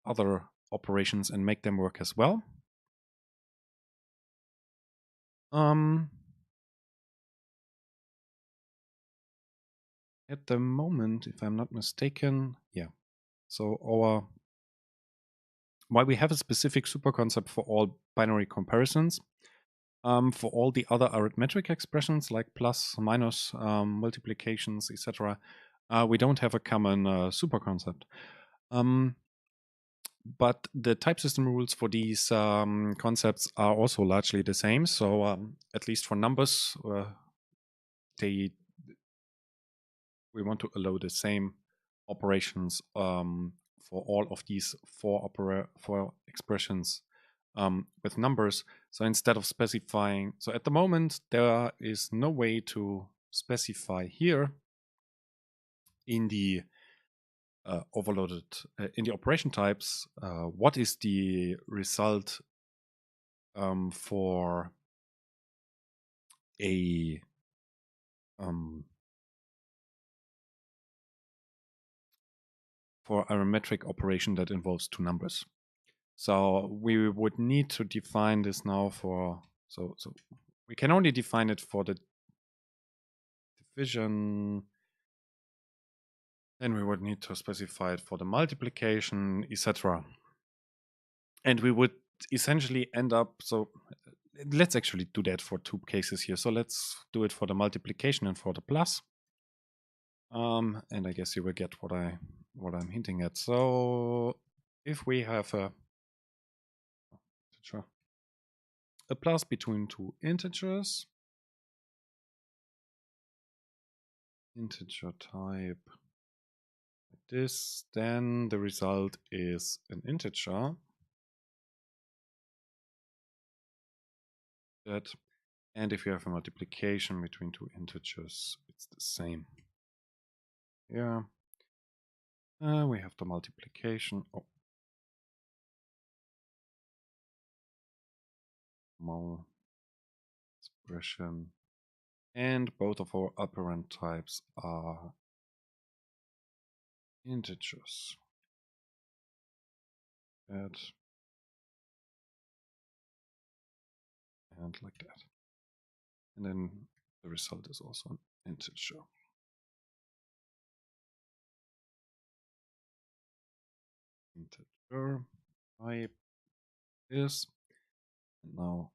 other operations and make them work as well. At the moment, if I'm not mistaken, yeah. So while we have a specific superconcept for all binary comparisons, for all the other arithmetic expressions like plus, minus, multiplications, etc., we don't have a common superconcept. But the type system rules for these concepts are also largely the same. So at least for numbers, we want to allow the same operations for all of these four expressions with numbers. So instead of specifying, so at the moment there is no way to specify here in the overloaded in the operation types what is the result for a arithmetic operation that involves two numbers. So we would need to define this now for, so we can only define it for the division. Then we would need to specify it for the multiplication, etc. And we would essentially end up, so let's actually do that for two cases here. So let's do it for the multiplication and for the plus. And I guess you will get what I'm hinting at. So if we have a plus between two integers, integer type like this, then the result is an integer that, and if you have a multiplication between two integers, it's the same. Yeah, we have the multiplication. Oh, mul expression, and both of our operand types are integers. That and like that, and then the result is also an integer. Integer type is, and now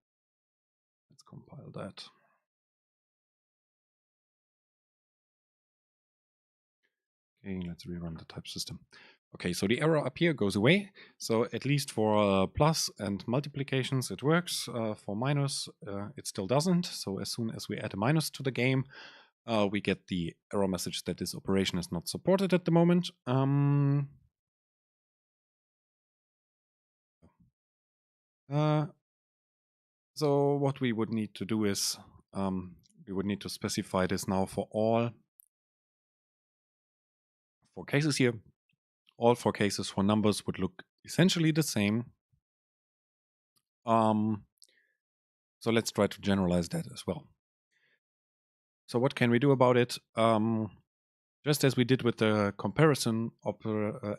let's compile that. Okay, let's rerun the type system. Okay, so the error up here goes away. So at least for plus and multiplications, it works. For minus, it still doesn't. So as soon as we add a minus to the game, we get the error message that this operation is not supported at the moment. So what we would need to do is we would need to specify this now for all four cases here. All four cases for numbers would look essentially the same. So let's try to generalize that as well. So what can we do about it? Just as we did with the comparison of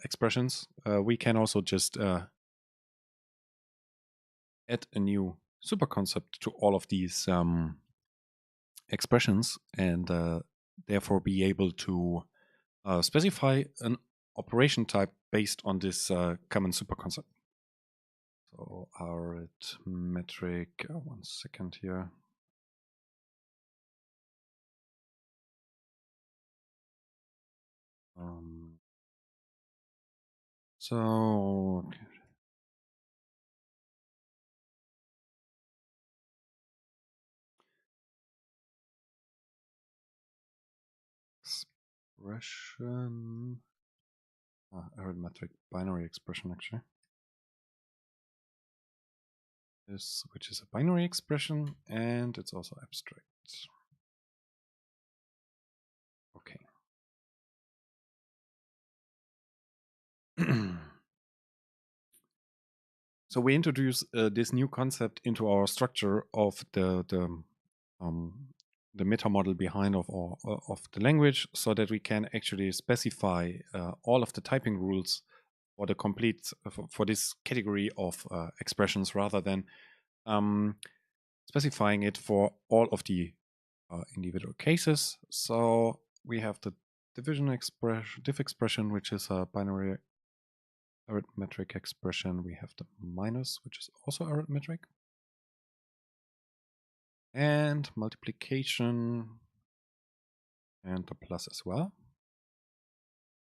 expressions, we can also just add a new superconcept to all of these expressions and therefore be able to specify an operation type based on this common superconcept. So arithmetic, 1 second here. So expression, arithmetic binary expression actually. This, which is a binary expression, and it's also abstract. Okay. So we introduce this new concept into our structure of the meta model behind of the language, so that we can actually specify all of the typing rules for the complete for this category of expressions rather than specifying it for all of the individual cases. So we have the division expression, diff expression, which is a binary arithmetic expression. We have the minus, which is also arithmetic, and multiplication, and the plus as well.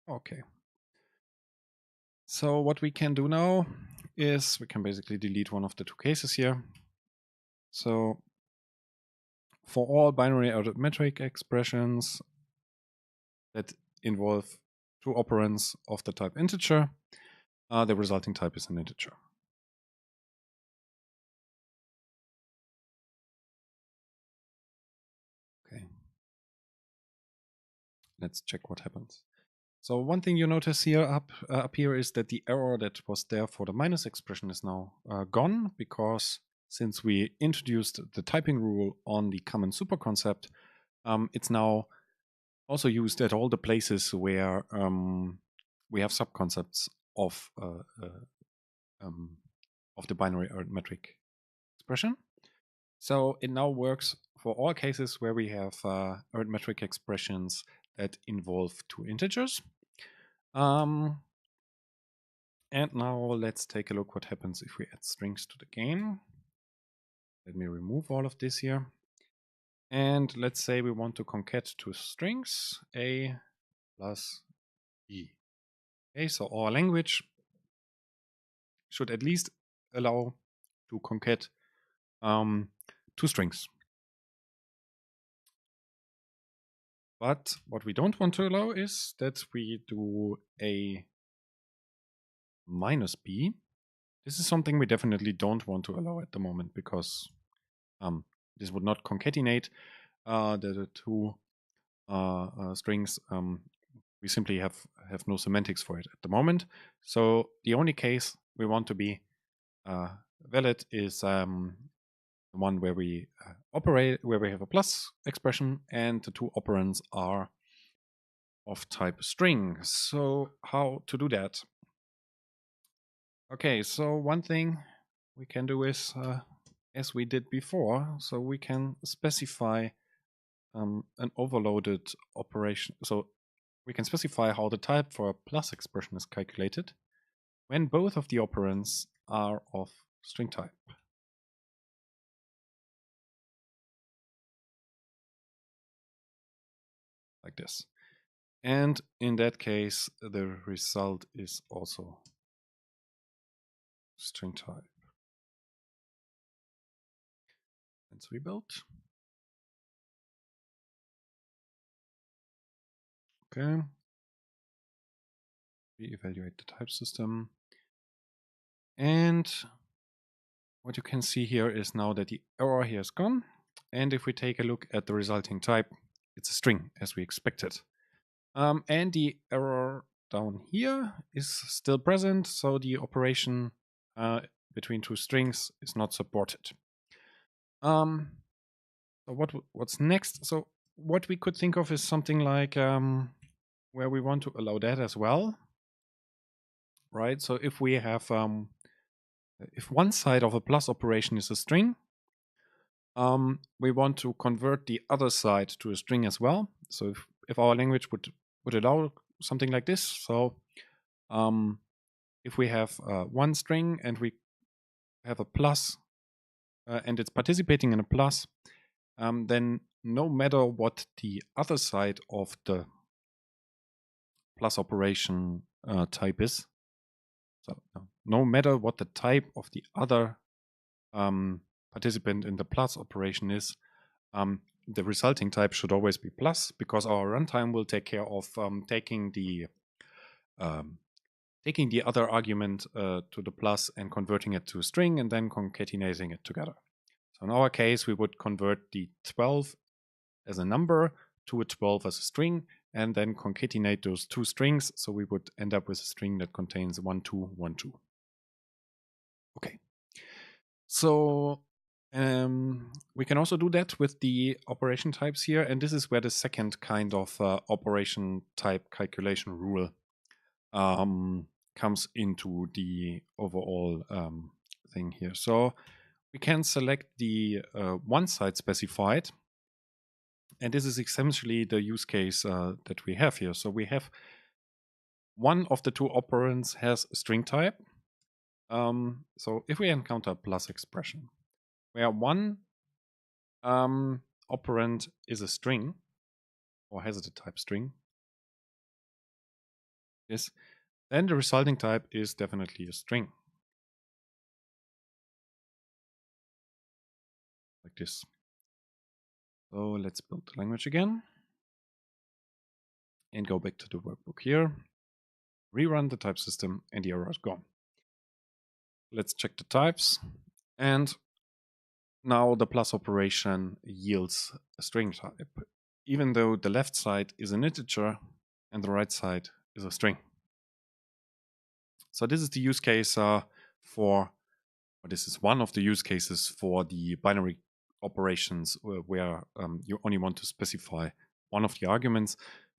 Okay. So what we can do now is we can basically delete one of the two cases here. So for all binary arithmetic expressions that involve two operands of the type integer, the resulting type is an integer. Okay. Let's check what happens. So one thing you notice here up here is that the error that was there for the minus expression is now gone, because since we introduced the typing rule on the common superconcept, it's now also used at all the places where we have subconcepts of the binary arithmetic expression. So it now works for all cases where we have arithmetic expressions that involve two integers. And now let's take a look what happens if we add strings to the game. Let me remove all of this here. And let's say we want to concat two strings, A plus B. Okay, so our language should at least allow to concat two strings. But what we don't want to allow is that we do A minus B. This is something we definitely don't want to allow at the moment, because this would not concatenate the two strings. We simply have no semantics for it at the moment. So the only case we want to be valid is the one where we operate, where we have a plus expression and the two operands are of type string. So how to do that? Okay, so one thing we can do is, as we did before, so we can specify an overloaded operation. So we can specify how the type for a plus expression is calculated when both of the operands are of string type. Like this. And in that case, the result is also string type. Let's rebuild. Okay. Reevaluate the type system. And what you can see here is now that the error here is gone. And if we take a look at the resulting type, it's a string, as we expected. And the error down here is still present, so the operation between two strings is not supported. So what's next? So what we could think of is something like where we want to allow that as well, right? So if we have if one side of a plus operation is a string, we want to convert the other side to a string as well. So if our language would allow something like this, so if we have one string and we have a plus and it's participating in a plus, then no matter what the other side of the plus operation type is, so no matter what the type of the other participant in the plus operation is, the resulting type should always be plus, because our runtime will take care of taking the other argument to the plus and converting it to a string and then concatenating it together. So in our case, we would convert the 12 as a number to a 12 as a string and then concatenate those two strings. So we would end up with a string that contains 1, 2, 1, 2. Okay. So we can also do that with the operation types here. And this is where the second kind of operation type calculation rule comes into the overall thing here. So we can select the one side specified, and this is essentially the use case that we have here. So we have one of the two operands has a string type. So if we encounter plus expression where one operand is a string or has a type string, yes, then the resulting type is definitely a string. Like this. So let's build the language again and go back to the workbook here. Rerun the type system and the error is gone. Let's check the types, and now the plus operation yields a string type, even though the left side is an integer and the right side is a string. So this is the use case this is one of the use cases for the binary operations where you only want to specify one of the arguments,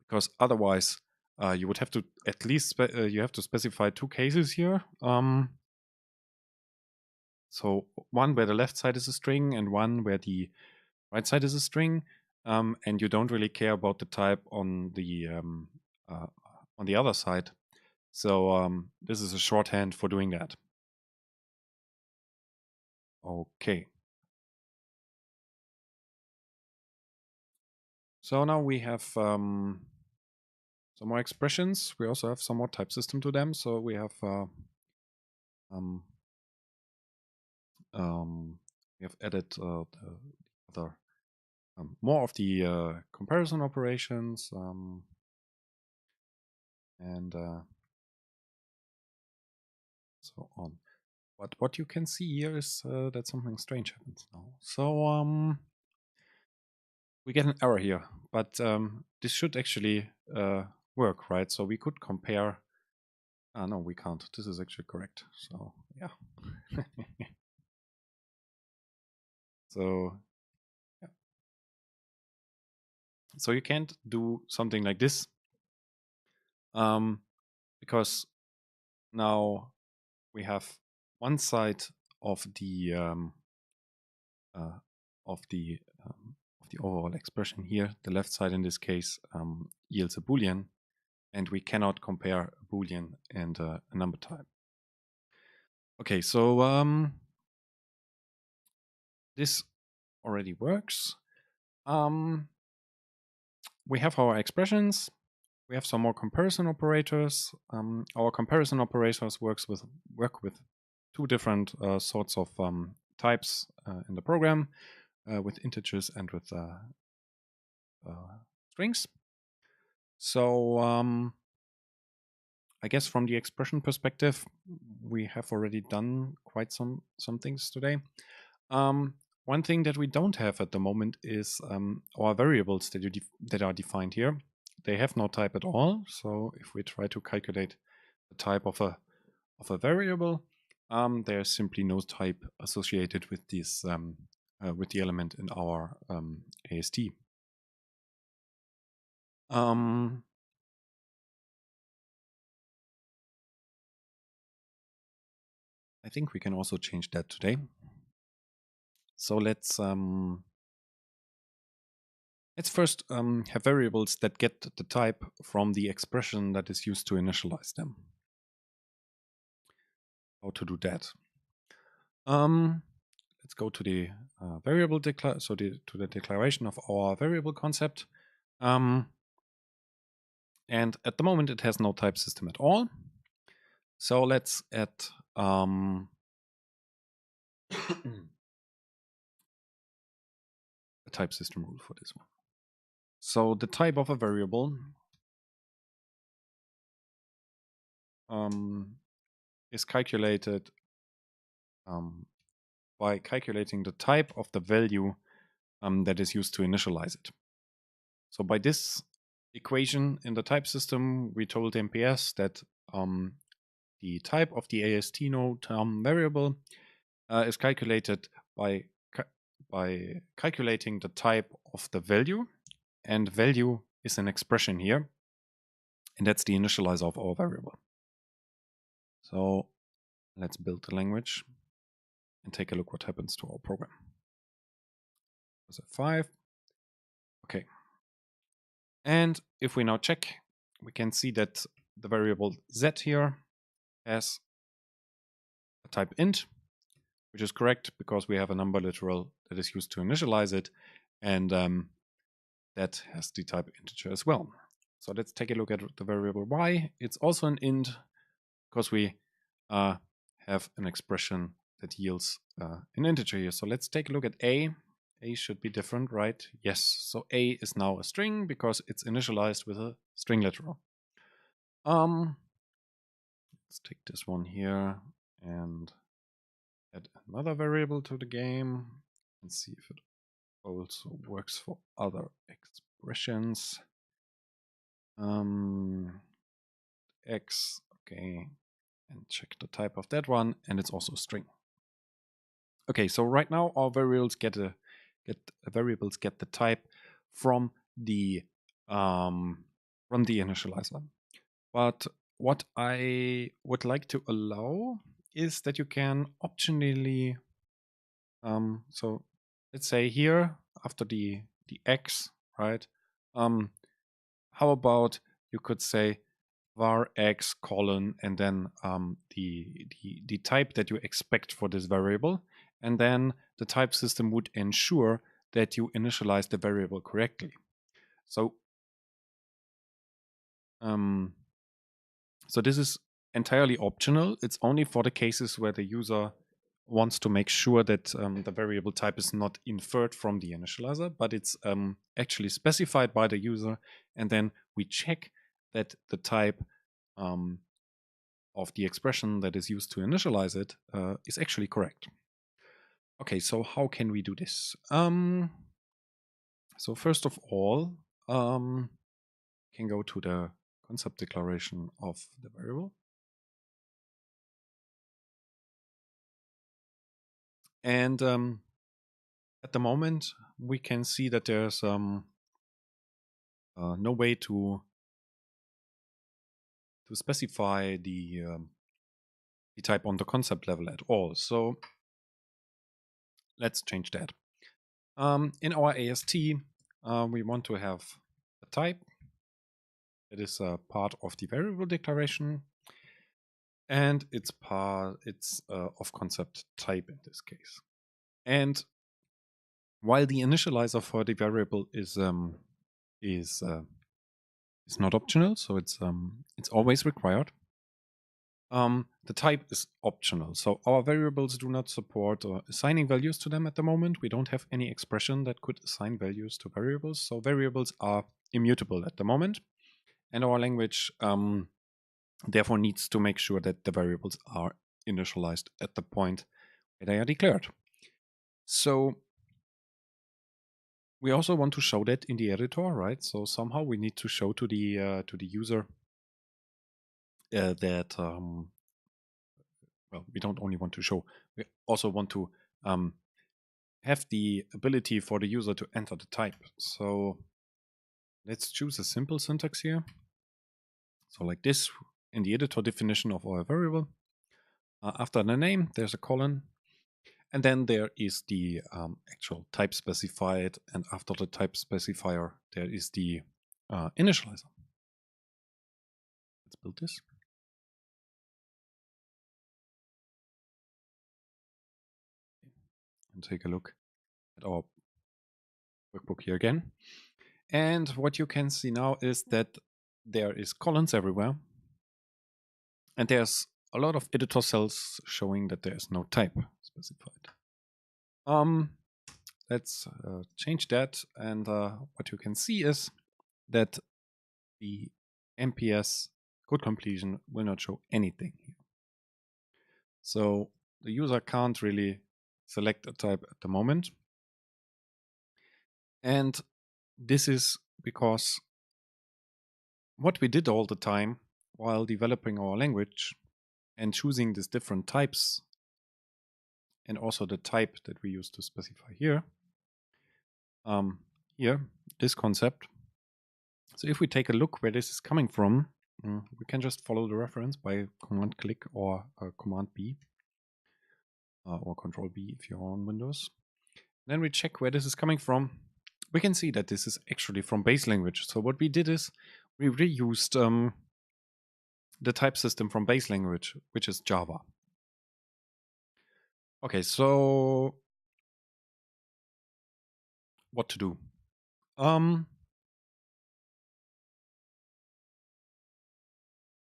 because otherwise you would have to at least you have to specify two cases here. So one where the left side is a string and one where the right side is a string, and you don't really care about the type on the other side. So this is a shorthand for doing that. Okay. So now we have some more expressions. We also have some more type system to them. So we have added the other more of the comparison operations and so on. But what you can see here is that something strange happens now. So we get an error here, but this should actually work, right? So we could compare. No, we can't. This is actually correct. So yeah. So yeah. So you can't do something like this because now we have one side of the overall expression here. The left side in this case yields a Boolean, and we cannot compare a Boolean and a number type. Okay, so this already works. We have our expressions. We have some more comparison operators. Our comparison operators work with two different sorts of types in the program, with integers and with strings. So I guess from the expression perspective, we have already done quite some things today. One thing that we don't have at the moment is our variables that are defined here. They have no type at all. So if we try to calculate the type of a variable, there's simply no type associated with this with the element in our AST. I think we can also change that today. So let's first have variables that get the type from the expression that is used to initialize them. How to do that? Let's go to the variable to the declaration of our variable concept. And at the moment, it has no type system at all. So let's add a type system rule for this one. So the type of a variable is calculated by calculating the type of the value that is used to initialize it. So by this equation in the type system, we told MPS that the type of the AST node variable is calculated by calculating the type of the value, and value is an expression here, and that's the initializer of our variable. So let's build the language and take a look what happens to our program. So 5. Okay. And if we now check, we can see that the variable z here has a type int, which is correct because we have a number literal that is used to initialize it, and that has the type integer as well. So let's take a look at the variable y. It's also an int because we have an expression that yields an integer here. So let's take a look at a. A should be different, right? Yes. So a is now a string because it's initialized with a string literal. Let's take this one here and add another variable to the game and see if it also works for other expressions. X, okay, and check the type of that one, and it's also a string. Okay, so right now our variables get the type from the initializer. But what I would like to allow is that you can optionally, so let's say here after the x, right? How about you could say var x colon and then the type that you expect for this variable, and then the type system would ensure that you initialize the variable correctly. So so this is entirely optional. It's only for the cases where the user wants to make sure that the variable type is not inferred from the initializer, but it's actually specified by the user, and then we check that the type of the expression that is used to initialize it is actually correct. Okay, so how can we do this? So first of all, can go to the concept declaration of the variable. And at the moment, we can see that there's no way to specify the type on the concept level at all. So let's change that. In our AST, we want to have a type that is a part of the variable declaration, and it's of concept type in this case. And while the initializer for the variable is not optional, so it's always required. The type is optional, so our variables do not support assigning values to them at the moment. We don't have any expression that could assign values to variables, so variables are immutable at the moment, and our language therefore needs to make sure that the variables are initialized at the point where they are declared. So we also want to show that in the editor, right? So somehow we need to show to the user that well, we don't only want to show, we also want to have the ability for the user to enter the type. So let's choose a simple syntax here. So like this, in the editor definition of our variable, after the name, there's a colon, and then there is the actual type specified, and after the type specifier, there is the initializer. Let's build this. And take a look at our workbook here again. And what you can see now is that there is colons everywhere. And there's a lot of editor cells showing that there is no type specified. Let's change that. And what you can see is that the MPS code completion will not show anything here. So the user can't really select a type at the moment. And this is because what we did all the time while developing our language and choosing these different types, and also the type that we use to specify here, this concept. So if we take a look where this is coming from, we can just follow the reference by Command click or Command B or Control B if you're on Windows. Then we check where this is coming from. We can see that this is actually from base language. So what we did is we reused the type system from base language, which is Java. Okay, so what to do?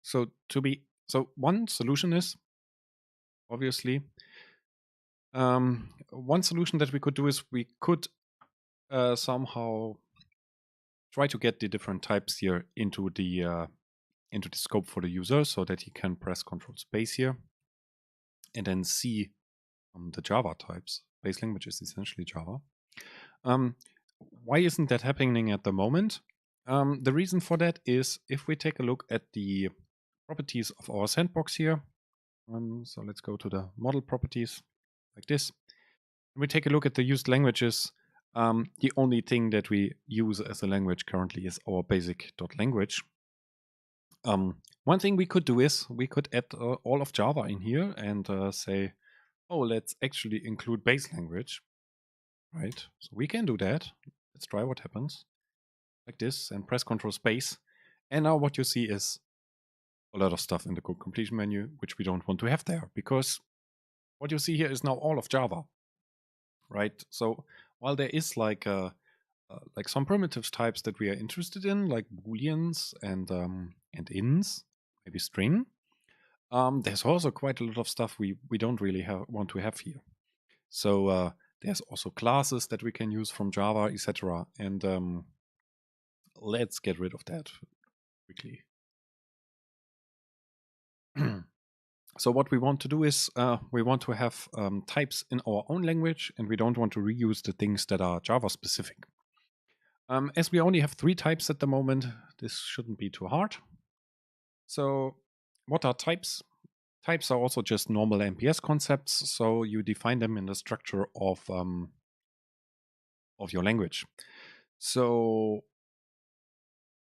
So one solution is obviously one solution that we could do is we could somehow try to get the different types here into the scope for the user so that he can press Control Space here and then see the Java types. Base language is essentially Java. Why isn't that happening at the moment? The reason for that is if we take a look at the properties of our sandbox here. So let's go to the model properties like this. When we take a look at the used languages, the only thing that we use as a language currently is our basic.language. One thing we could do is we could add all of Java in here and say, oh, let's actually include base language, right? So we can do that. Let's try what happens like this and press Control Space. And now what you see is a lot of stuff in the code completion menu, which we don't want to have there because what you see here is now all of Java, right? So while there is like some primitives types that we are interested in, like booleans and ins, maybe string, there's also quite a lot of stuff we don't really want to have here. So there's also classes that we can use from Java, etc. And let's get rid of that quickly. So what we want to do is we want to have types in our own language, and we don't want to reuse the things that are Java specific. As we only have 3 types at the moment, this shouldn't be too hard. So what are types? Types are also just normal MPS concepts, so you define them in the structure of your language. So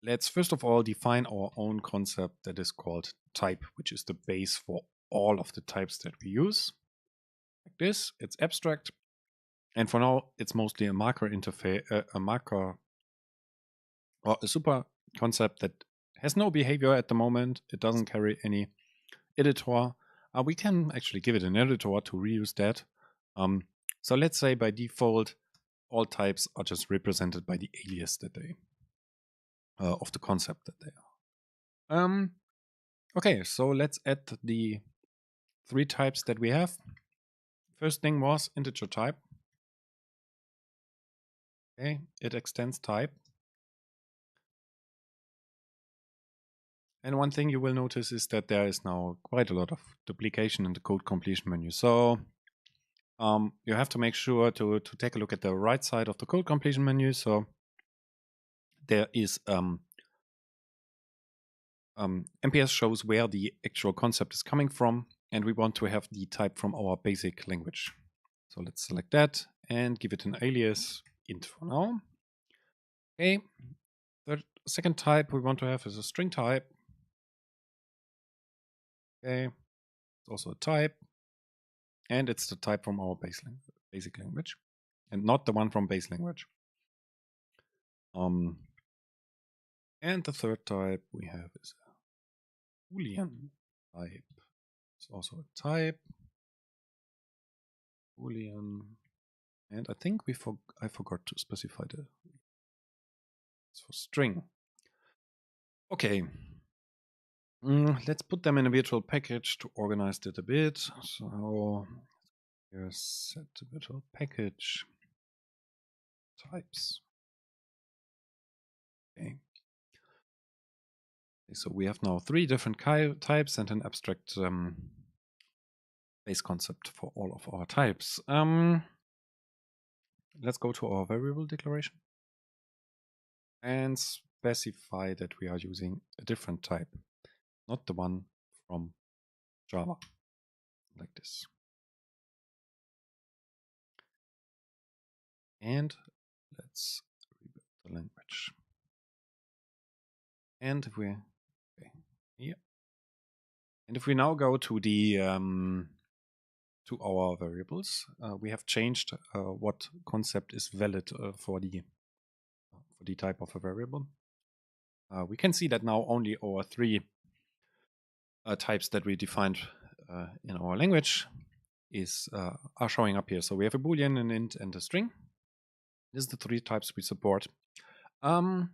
let's first of all define our own concept that is called type, which is the base for all of the types that we use. Like this, it's abstract. And for now, it's mostly a marker interface, a marker or a super concept that has no behavior at the moment. It doesn't carry any editor. We can actually give it an editor to reuse that. So let's say by default, all types are just represented by the alias that they of the concept that they are. Okay, so let's add the 3 types that we have. First thing was integer type. Okay, it extends type. And one thing you will notice is that there is now quite a lot of duplication in the code completion menu. So you have to make sure to take a look at the right side of the code completion menu. So there is MPS shows where the actual concept is coming from, and we want to have the type from our basic language. So let's select that and give it an alias int for now. Okay, the second type we want to have is a string type. Okay, it's also a type, and it's the type from our basic language, and not the one from base language. And the third type we have is a Boolean type. It's also a type, Boolean, and I think I forgot to specify it's for string. Okay, let's put them in a virtual package to organize it a bit. So here's set the virtual package types. Okay. So we have now 3 different types and an abstract base concept for all of our types. Let's go to our variable declaration and specify that we are using a different type, not the one from Java, like this. And let's rebuild the language. And Yeah. And if we now go to the to our variables, we have changed what concept is valid for the type of a variable. We can see that now only our three types that we defined in our language are showing up here. So we have a Boolean, an int, and a string. These are the three types we support. So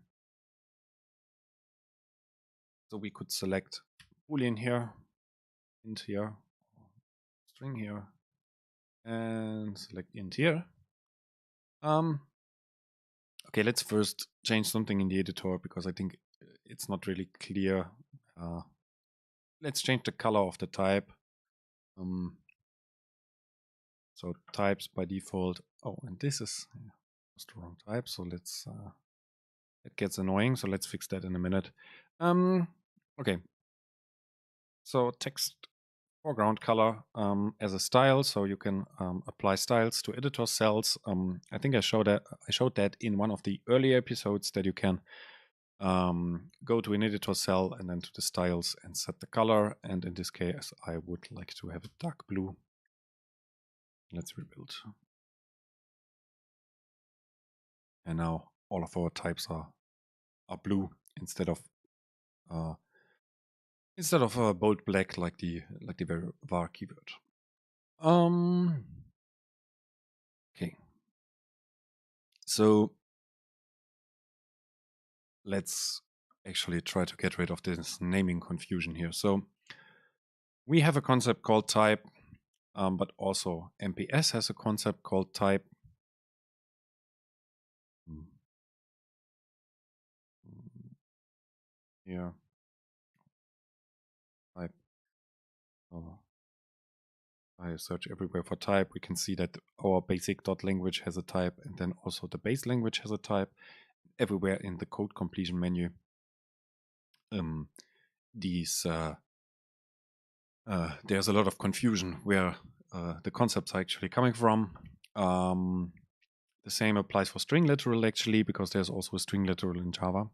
we could select Boolean here, int here, string here, and select int here. Okay, let's first change something in the editor because I think it's not really clear. Let's change the color of the type. So types by default. Oh, and this is the wrong type. So let's. It gets annoying. So let's fix that in a minute. Okay. So text foreground color as a style, so you can apply styles to editor cells. I think I showed that in one of the earlier episodes that you can go to an editor cell and then to the styles and set the color. And in this case, I would like to have it dark blue. Let's rebuild. And now all of our types are blue instead of bold black like the var keyword. Okay. So let's actually try to get rid of this naming confusion here. So we have a concept called type, but also MPS has a concept called type. Here, type. I search everywhere for type. We can see that our basic.language has a type, and then also the base language has a type. Everywhere in the code completion menu, there's a lot of confusion where the concepts are actually coming from. The same applies for string literal actually, because there's also a string literal in Java.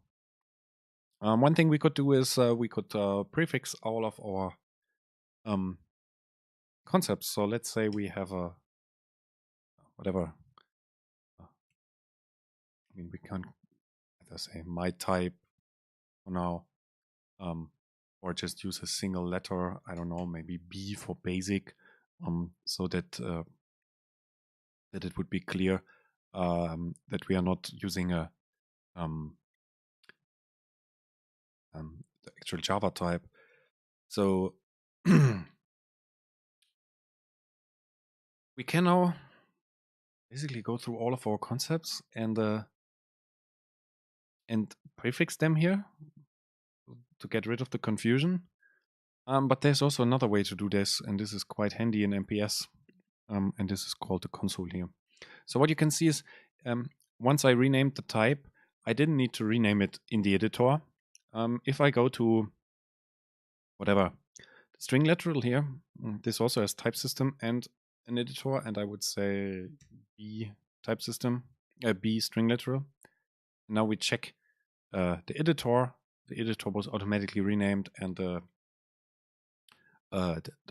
One thing we could do is we could prefix all of our concepts. So let's say we have a whatever. I mean, we can either say my type for now, or just use a single letter. I don't know, maybe B for basic, so that it would be clear that we are not using a the actual Java type. So we can now basically go through all of our concepts and prefix them here to get rid of the confusion. But there's also another way to do this, and this is quite handy in MPS, and this is called the console here. So what you can see is once I renamed the type, I didn't need to rename it in the editor. If I go to whatever, the string literal here, this also has type system and an editor, and I would say B type system, B string literal. Now we check the editor. The editor was automatically renamed, and the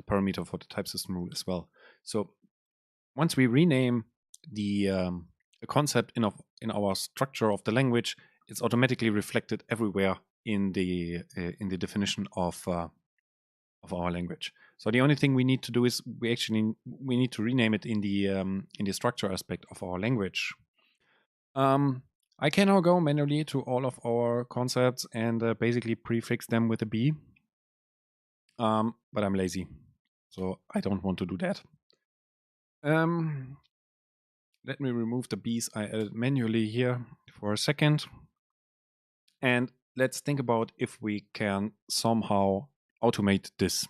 parameter for the type system rule as well. So once we rename the concept in our structure of the language, it's automatically reflected everywhere in the definition of our language. So the only thing we need to do is we need to rename it in the structure aspect of our language. I can now go manually to all of our concepts and basically prefix them with a B. But I'm lazy, so I don't want to do that. Let me remove the B's I added manually here for a second. And let's think about if we can somehow automate this.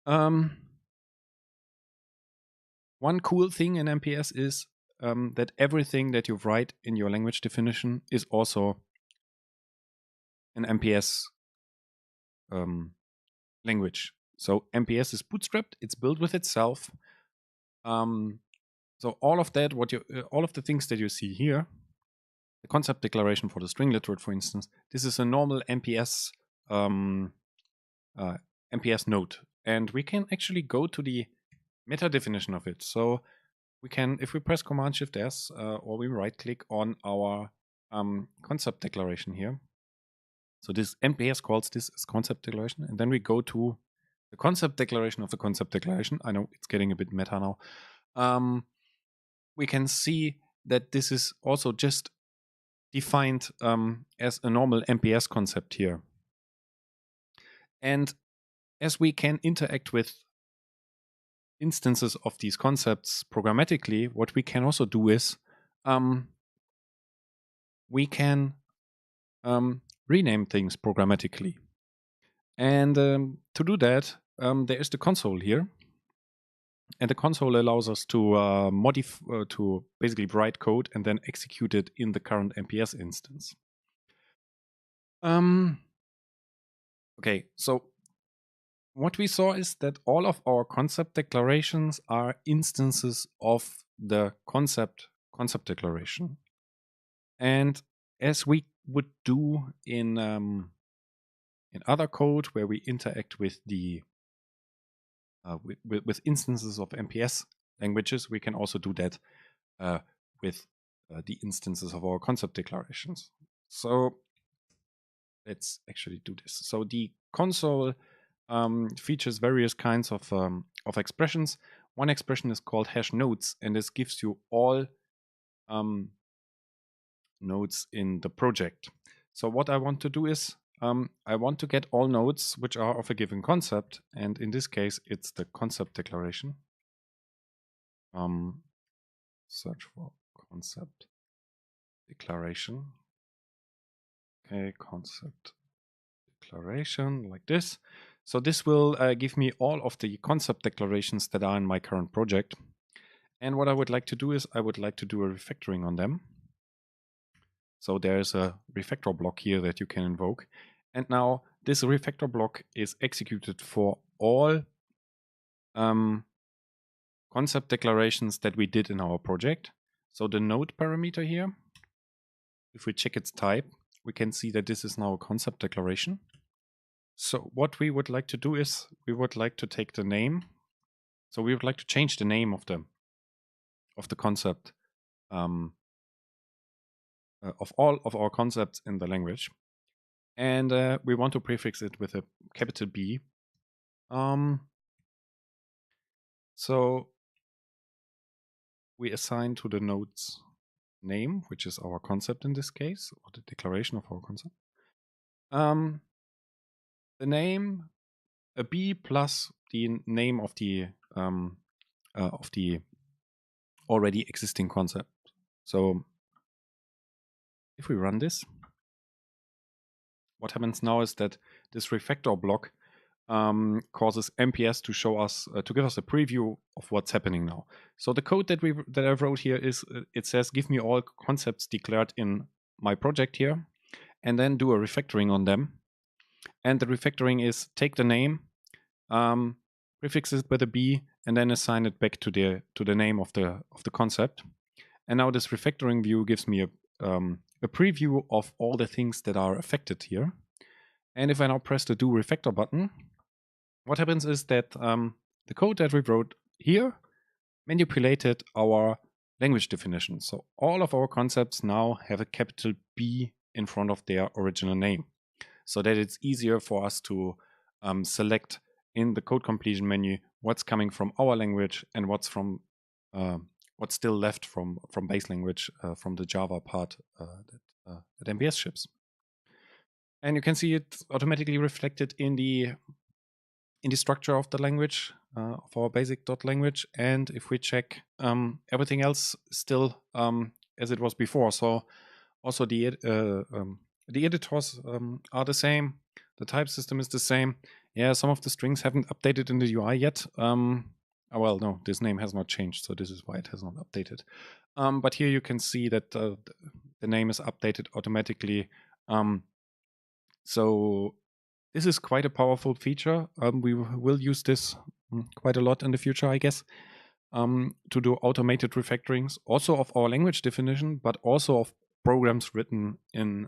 One cool thing in MPS is that everything that you write in your language definition is also an MPS language. So MPS is bootstrapped, it's built with itself. So all of that, all of the things that you see here, the concept declaration for the string literal, for instance, this is a normal MPS MPS node, and we can actually go to the meta definition of it. So we can, if we press Command Shift S, or we right click on our concept declaration here. So this MPS calls this as concept declaration, and then we go to the concept declaration of the concept declaration. I know it's getting a bit meta now. We can see that this is also just defined as a normal MPS concept here. And as we can interact with instances of these concepts programmatically, what we can also do is we can rename things programmatically. And to do that, there is the console here. And the console allows us to to basically write code and then execute it in the current MPS instance. Okay, so what we saw is that all of our concept declarations are instances of the concept declaration. And as we would do in other code where we interact with the with instances of MPS languages, we can also do that with the instances of our concept declarations. So let's actually do this. So the console features various kinds of expressions. One expression is called hash nodes, and this gives you all nodes in the project. So what I want to do is I want to get all nodes which are of a given concept, and in this case it's the concept declaration. Search for concept declaration. Okay, concept declaration like this. So this will give me all of the concept declarations that are in my current project. And what I would like to do is I would like to do a refactoring on them. So there's a refactor block here that you can invoke. And now this refactor block is executed for all concept declarations that we did in our project. So the node parameter here, if we check its type, we can see that this is now a concept declaration. So what we would like to do is we would like to take the name. So we would like to change the name of the concept of all of our concepts in the language. And we want to prefix it with a capital B. So we assign to the node's name, which is our concept in this case, or the declaration of our concept. The name, a B plus the name of the already existing concept. So if we run this, what happens now is that this refactor block causes MPS to show us, to give us a preview of what's happening now. So the code that I wrote here is, it says, give me all concepts declared in my project here, and then do a refactoring on them. And the refactoring is take the name, prefix it with a B, and then assign it back to the name of the concept. And now this refactoring view gives me a preview of all the things that are affected here. And if I now press the do refactor button, what happens is that the code that we wrote here manipulated our language definition. So all of our concepts now have a capital B in front of their original name, so that it's easier for us to select in the code completion menu what's coming from our language and what's from what's still left from base language, from the Java part that MPS ships. And you can see it automatically reflected in the structure of the language, of our basic.language. And if we check, everything else still as it was before. So also the editors are the same. The type system is the same. Yeah, some of the strings haven't updated in the UI yet. Well, no, this name has not changed, so this is why it has not updated. But here you can see that the name is updated automatically. So this is quite a powerful feature. We will use this quite a lot in the future, I guess, to do automated refactorings, also of our language definition, but also of programs written in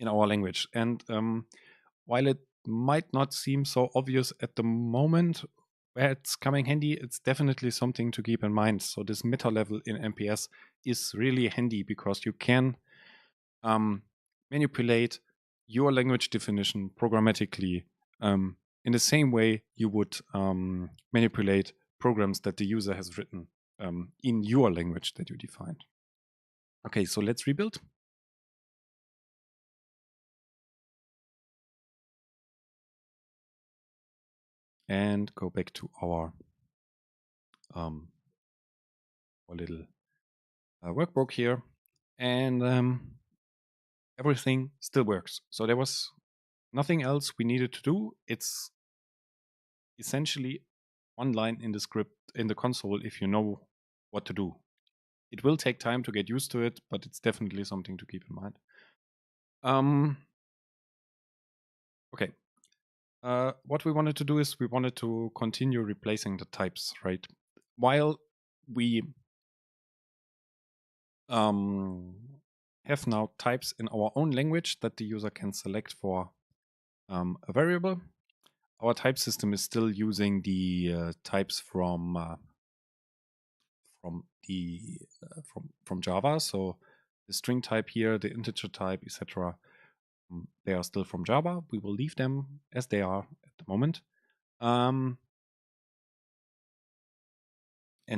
in our language. And while it might not seem so obvious at the moment where it's coming handy, it's definitely something to keep in mind. So this meta level in MPS is really handy because you can manipulate your language definition programmatically in the same way you would manipulate programs that the user has written in your language that you defined. Okay, so let's rebuild. And go back to our little workbook here. And everything still works. So there was nothing else we needed to do. It's essentially one line in the script in the console if you know what to do. It will take time to get used to it, but it's definitely something to keep in mind. Okay. What we wanted to do is we wanted to continue replacing the types, right? While we have now types in our own language that the user can select for a variable, our type system is still using the types from Java. So the string type here, the integer type, etc. They are still from Java. We will leave them as they are at the moment. And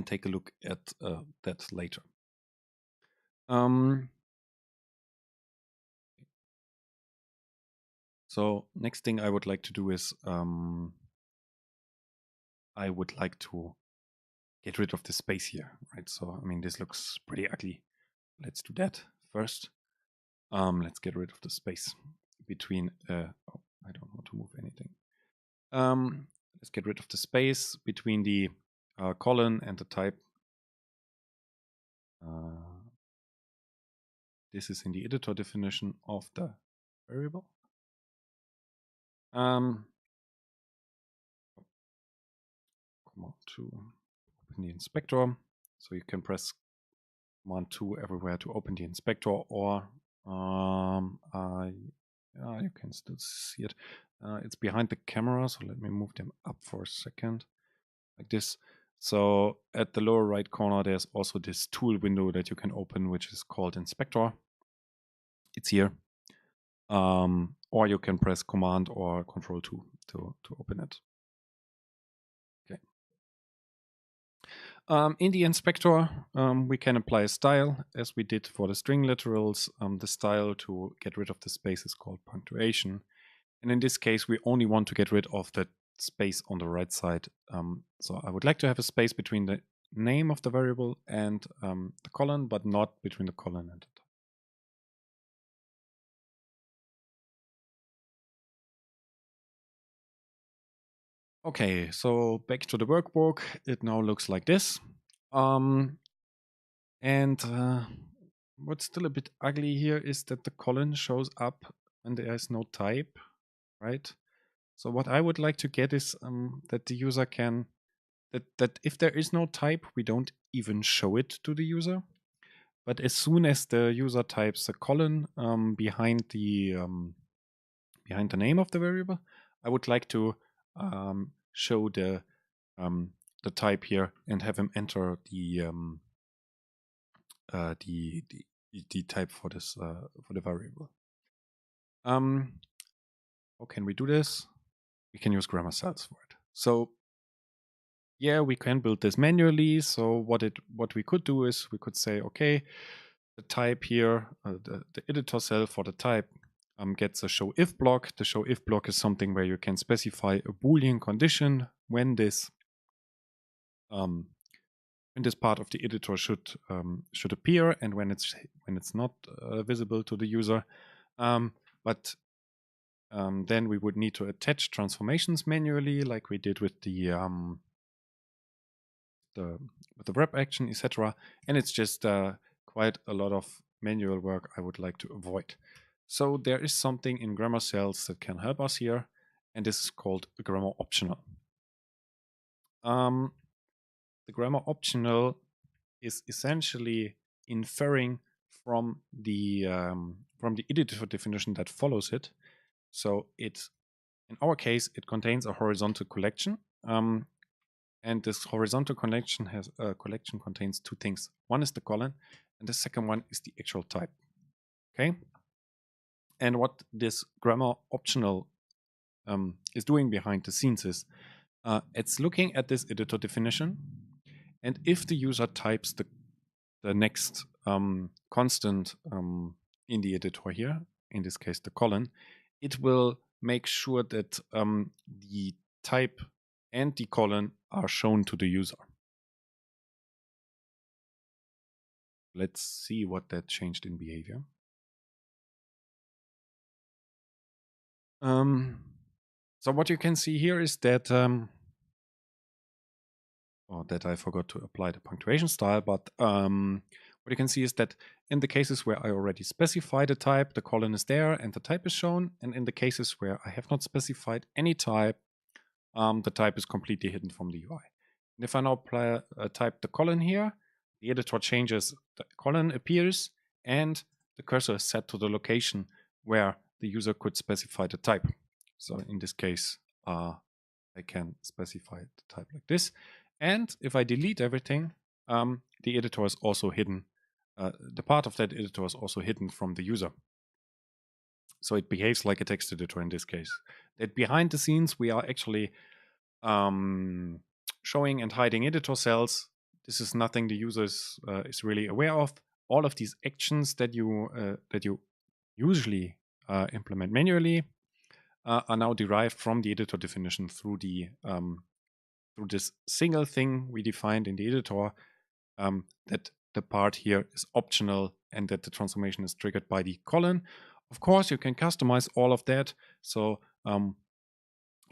take a look at that later. So next thing I would like to do is I would like to get rid of the space here, right? So, I mean, this looks pretty ugly. Let's do that first. Let's get rid of the space between, oh, I don't want to move anything. Let's get rid of the space between the colon and the type. This is in the editor definition of the variable. Command 2, open the inspector. So you can press Command 2 everywhere to open the inspector, or you can still see it. It's behind the camera, so let me move them up for a second, like this. So at the lower right corner, there's also this tool window that you can open, which is called Inspector. It's here. Or you can press Command or Control 2 to open it. Okay. In the inspector, we can apply a style as we did for the string literals. The style to get rid of the space is called punctuation. And in this case, we only want to get rid of the space on the right side. So I would like to have a space between the name of the variable and the colon, but not between the colon and the top. Okay, so back to the workbook. It now looks like this. What's still a bit ugly here is that the colon shows up when there is no type, right? So what I would like to get is that the user can, that if there is no type, we don't even show it to the user. But as soon as the user types a colon behind the name of the variable, I would like to show the type here and have him enter the type for this for the variable. How can we do this? We can use grammar cells for it. So yeah, we can build this manually. So what we could do is we could say, okay, the type here, the editor cell for the type gets a show if block. The show if block is something where you can specify a Boolean condition when this part of the editor should appear and when it's not visible to the user. But then we would need to attach transformations manually, like we did with the wrap action, etc. And it's just quite a lot of manual work I would like to avoid. So there is something in grammar cells that can help us here, and this is called a grammar optional. The grammar optional is essentially inferring from the editor definition that follows it. So it, in our case, it contains a horizontal collection, and this horizontal collection contains two things. One is the colon, and the second one is the actual type. Okay. And what this grammar optional is doing behind the scenes is it's looking at this editor definition, and if the user types the next constant in the editor here, in this case the colon, it will make sure that the type and the colon are shown to the user. Let's see what that changed in behavior. So what you can see here is that that I forgot to apply the punctuation style, but what you can see is that in the cases where I already specified a type, the colon is there and the type is shown. And in the cases where I have not specified any type, the type is completely hidden from the UI. And if I now type the colon here, the editor changes, the colon appears, and the cursor is set to the location where the user could specify the type. So in this case, I can specify the type like this. And if I delete everything, the editor is also hidden. The part of that editor is also hidden from the user. So it behaves like a text editor in this case. That behind the scenes, we are actually showing and hiding editor cells. This is nothing the user is really aware of. All of these actions that you usually implement manually are now derived from the editor definition through the through this single thing we defined in the editor, that the part here is optional and that the transformation is triggered by the colon. Of course, you can customize all of that. So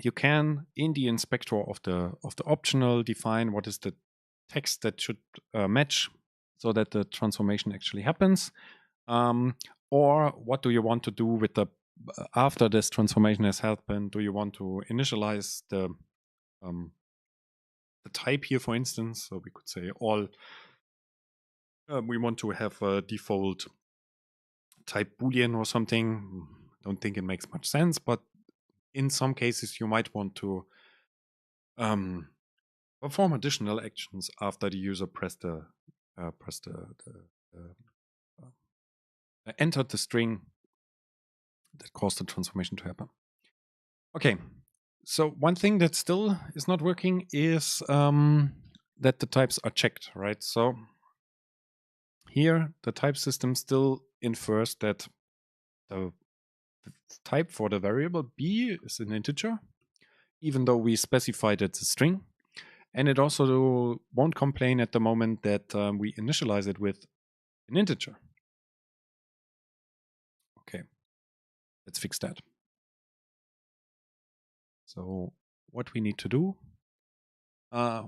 you can, in the inspector of the optional, define what is the text that should match so that the transformation actually happens. Or what do you want to do with the after this transformation has happened? Do you want to initialize the type here, for instance? So we could say all we want to have a default type Boolean or something. Don't think it makes much sense, but in some cases you might want to perform additional actions after the user entered the string that caused the transformation to happen. Okay, so one thing that still is not working is that the types are checked, right? So here the type system still infers that the type for the variable b is an integer, even though we specified it's a string. And it also won't complain at the moment that we initialize it with an integer. Okay, let's fix that. So what we need to do,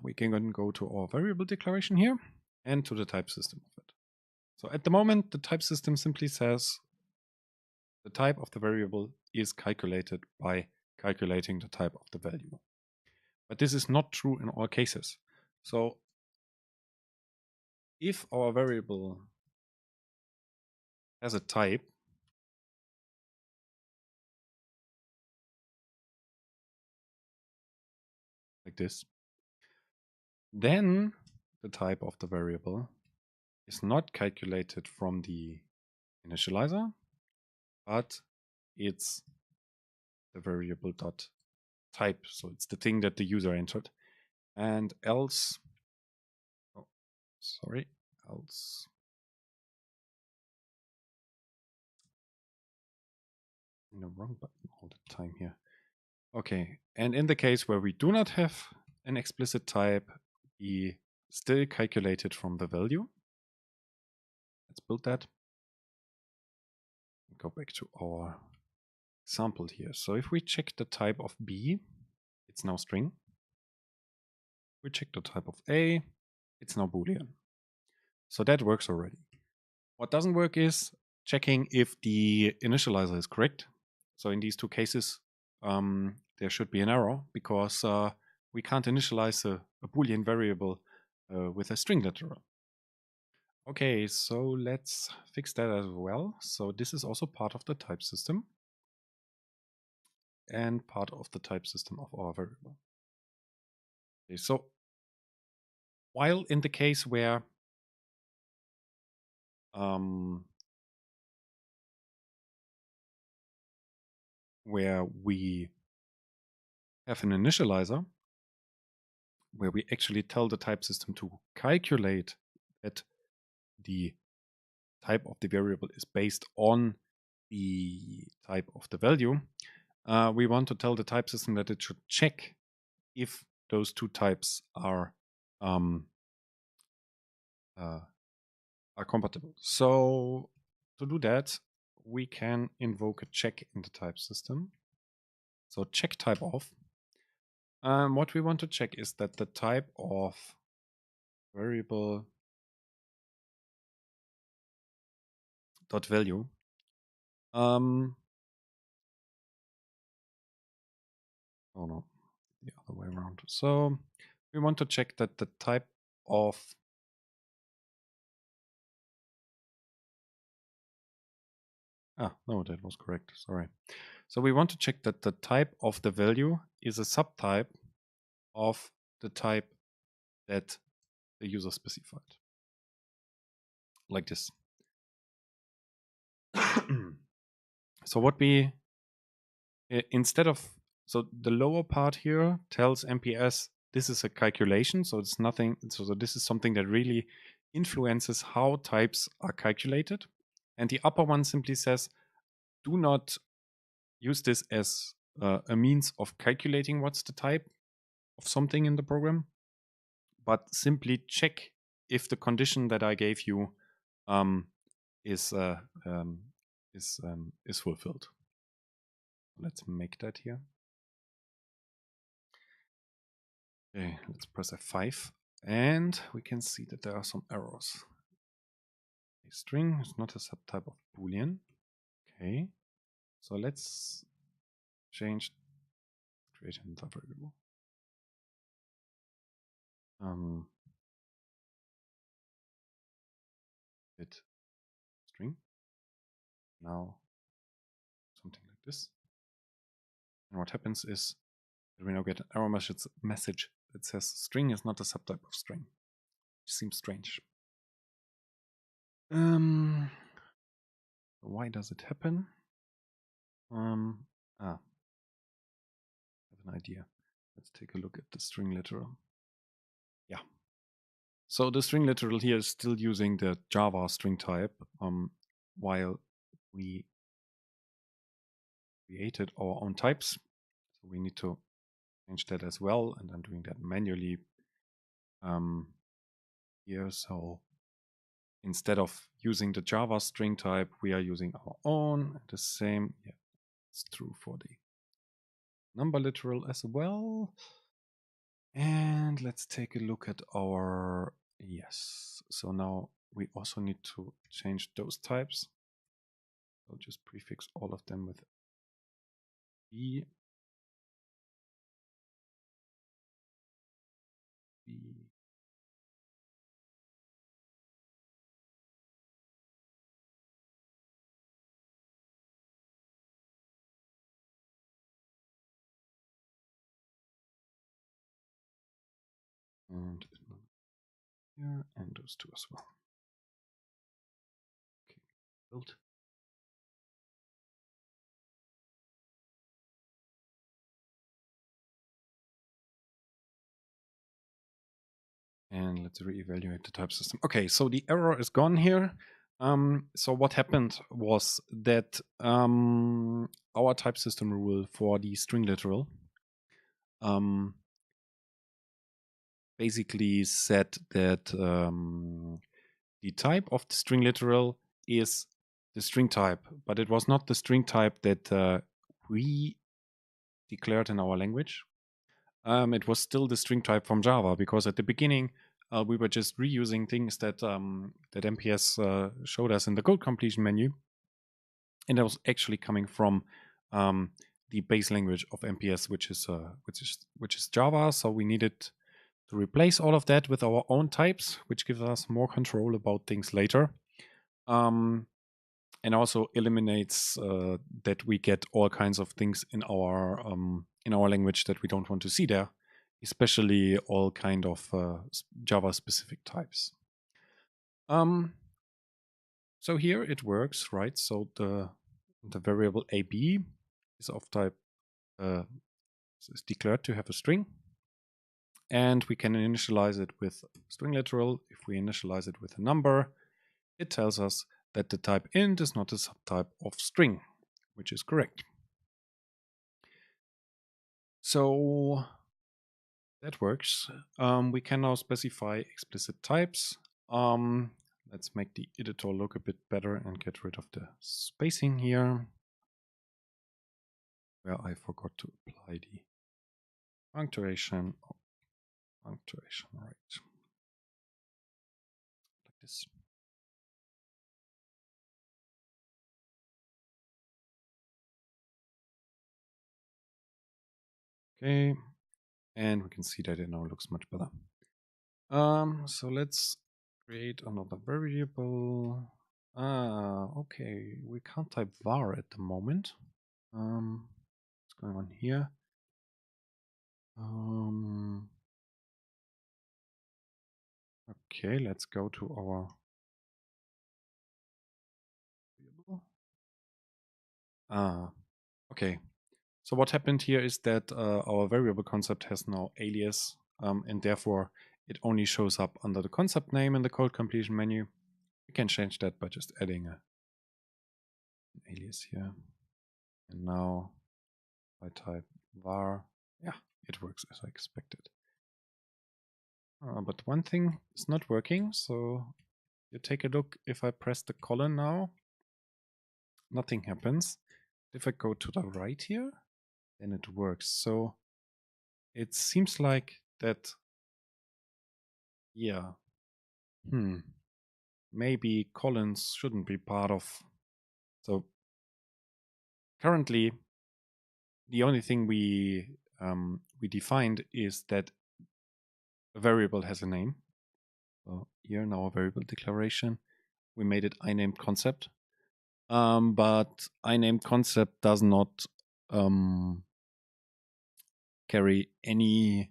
we can go to our variable declaration here and to the type system of it. So at the moment, the type system simply says the type of the variable is calculated by calculating the type of the value. But this is not true in all cases. So if our variable has a type, like this, then the type of the variable is not calculated from the initializer, but it's the variable dot type. So it's the thing that the user entered. And else, else in the wrong button all the time here. Okay, and in the case where we do not have an explicit type, we still calculate it from the value. Let's build that. Go back to our example here. So if we check the type of B, it's now string. We check the type of A, it's now Boolean. So that works already. What doesn't work is checking if the initializer is correct. So in these two cases, there should be an error because we can't initialize a Boolean variable with a string literal. Okay, so let's fix that as well. So this is also part of the type system and part of the type system of our variable. Okay, so while in the case where we have an initializer, where we actually tell the type system to calculate that the type of the variable is based on the type of the value, we want to tell the type system that it should check if those two types are compatible. So to do that, we can invoke a check in the type system. So check type of. What we want to check is that the type of variable dot value oh no, the other way around. So we want to check that the type of no, that was correct. Sorry. So we want to check that the type of the value is a subtype of the type that the user specified. Like this. So what we instead of so the lower part here tells MPS this is a calculation, so it's nothing. So this is something that really influences how types are calculated, and the upper one simply says, do not use this as a means of calculating what's the type of something in the program, but simply check if the condition that I gave you is fulfilled. Let's make that here. Okay, let's press F5, and we can see that there are some errors. A string is not a subtype of Boolean. Okay, so let's create another variable. Bit string. Now something like this. And what happens is that we now get an error message that says string is not a subtype of string. Which seems strange. Why does it happen? I have an idea. Let's take a look at the string literal. Yeah. So the string literal here is still using the Java string type, while we created our own types. So we need to change that as well, and I'm doing that manually here. So instead of using the Java string type, we are using our own. The same, yeah, it's true for the number literal as well. And let's take a look at our, yes. So now we also need to change those types. I'll just prefix all of them with B. And here, and those two as well. Okay, build. And let's reevaluate the type system. Okay, so the error is gone here. So what happened was that our type system rule for the string literal basically said that the type of the string literal is the string type, but it was not the string type that we declared in our language. It was still the string type from Java, because at the beginning we were just reusing things that that MPS showed us in the code completion menu, and that was actually coming from the base language of MPS, which is Java. So we needed to replace all of that with our own types, which gives us more control about things later. And also eliminates that we get all kinds of things in our language that we don't want to see there, especially all kind of Java specific types. So here it works, right? So the variable AB is of type is declared to have a string, and we can initialize it with string literal. If we initialize it with a number, it tells us that the type int is not a subtype of string, which is correct. So that works. We can now specify explicit types. Let's make the editor look a bit better and get rid of the spacing here, where I forgot to apply the punctuation. Oh, punctuation, right? Like this. Okay, and we can see that it now looks much better. So let's create another variable. Okay, we can't type var at the moment. What's going on here? Okay, let's go to our variable. Okay. So what happened here is that our variable concept has now alias, and therefore it only shows up under the concept name in the code completion menu. We can change that by just adding an alias here. And now I type var. Yeah, it works as I expected. But one thing is not working. So you take a look. If I press the colon now, nothing happens. If I go to the right here, then it works. So it seems like that, yeah, maybe colons shouldn't be part of. So currently, the only thing we defined is that a variable has a name. So here in our variable declaration, we made it inamed concept, but inamed concept does not carry any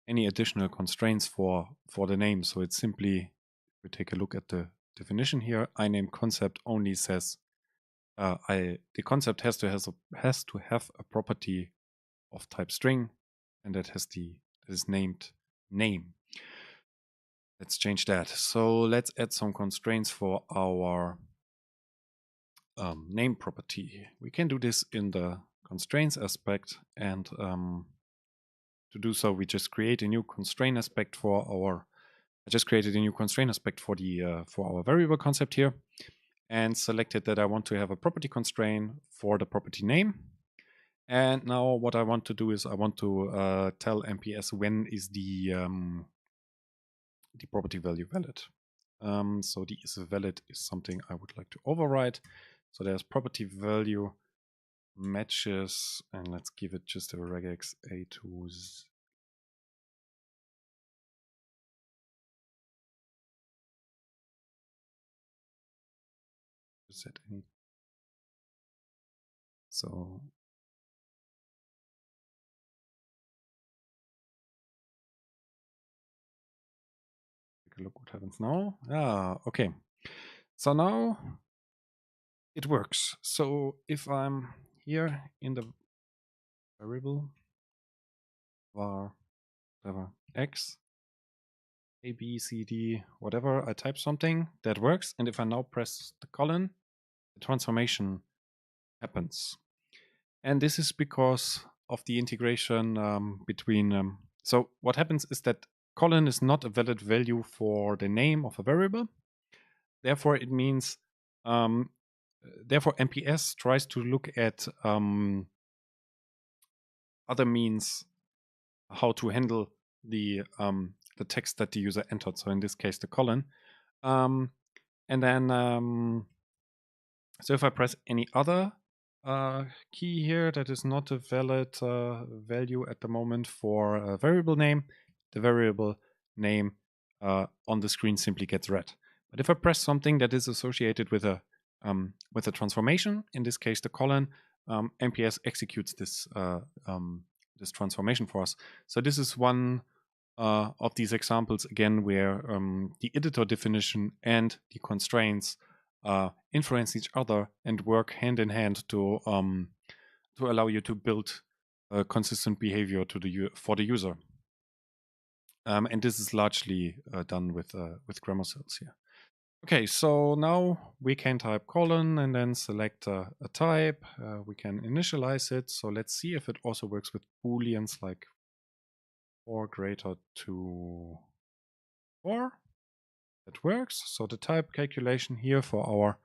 additional constraints for the name. So it's simply, we take a look at the definition here. Inamed concept only says the concept has to have a property of type string, and that is named name. Let's change that. So let's add some constraints for our name property. We can do this in the constraints aspect, and to do so, we just create a new constraint aspect for our. I just created a new constraint aspect for the for our variable concept here, and selected that I want to have a property constraint for the property name. And now what I want to do is I want to tell MPS when is the property value valid. So the is valid is something I would like to override. So there's property value matches, and let's give it just a regex a to set any. So take a look what happens now. Okay. So now it works. So if I'm here in the variable var whatever x a b c d whatever, I type something that works, and if I now press the colon, the transformation happens. And this is because of the integration between. So what happens is that colon is not a valid value for the name of a variable. Therefore, it means. Therefore, MPS tries to look at other means how to handle the text that the user entered. So in this case, the colon. And then, so if I press any other key here that is not a valid value at the moment for a variable name. The variable name on the screen simply gets read. But if I press something that is associated with a transformation, in this case the colon, MPS executes this this transformation for us. So this is one of these examples again where the editor definition and the constraints influence each other and work hand in hand to allow you to build consistent behavior for the user. And this is largely done with grammar cells here. Okay, so now we can type colon and then select a type. We can initialize it. So let's see if it also works with booleans like 4 greater to 4. That works. So the type calculation here for our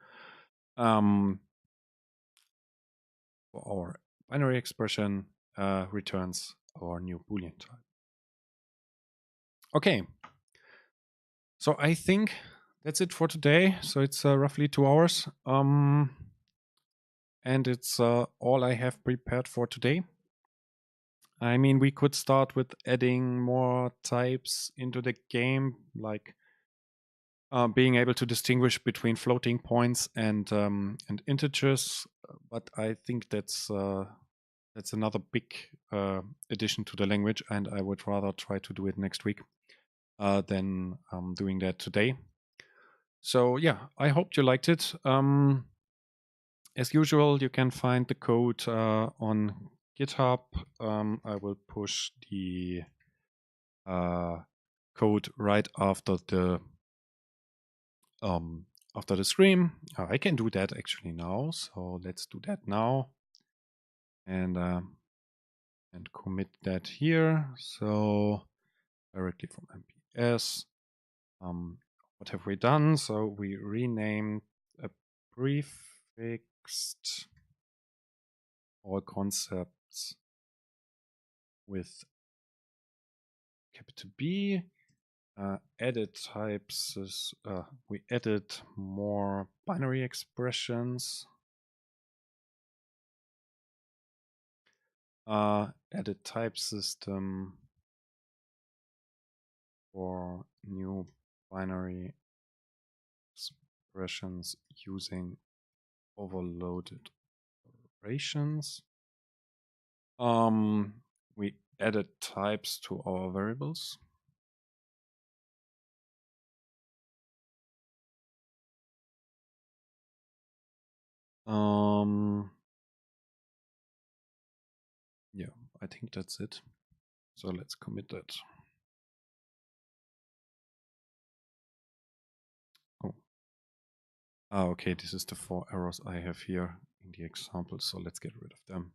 binary expression returns our new Boolean type. Okay. So I think that's it for today. So it's roughly 2 hours. And it's all I have prepared for today. I mean, we could start with adding more types into the game, like being able to distinguish between floating points and integers. But I think that's another big addition to the language, and I would rather try to do it next week than doing that today. So yeah, I hope you liked it. As usual, you can find the code on GitHub. I will push the code right after the stream. I can do that actually now. So let's do that now, and commit that here. So directly from MPS. What have we done? So we renamed a prefixed all concepts with capital B. Added types. We added more binary expressions. Added type system for new binary expressions using overloaded operations. We added types to our variables. Yeah, I think that's it. So let's commit that. Oh. Okay, this is the 4 errors I have here in the example. So let's get rid of them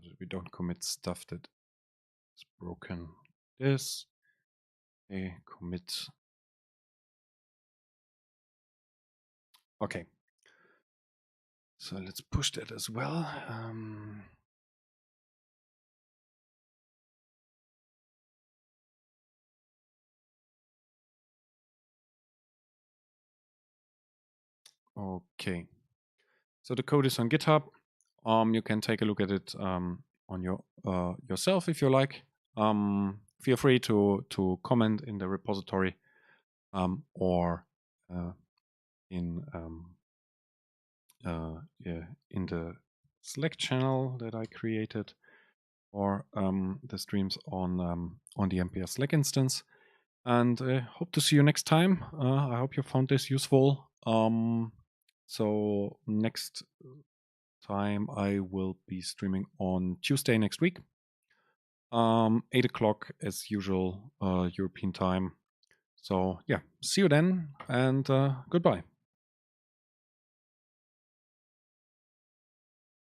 so that we don't commit stuff that is broken. This. Okay, commit. Okay. So let's push that as well. Okay. So the code is on GitHub. You can take a look at it on your yourself if you like. Feel free to comment in the repository or in the Slack channel that I created, or the streams on the MPS Slack instance. And hope to see you next time. I hope you found this useful. So next time I will be streaming on Tuesday next week, 8 o'clock as usual, European time. So yeah, see you then, and goodbye.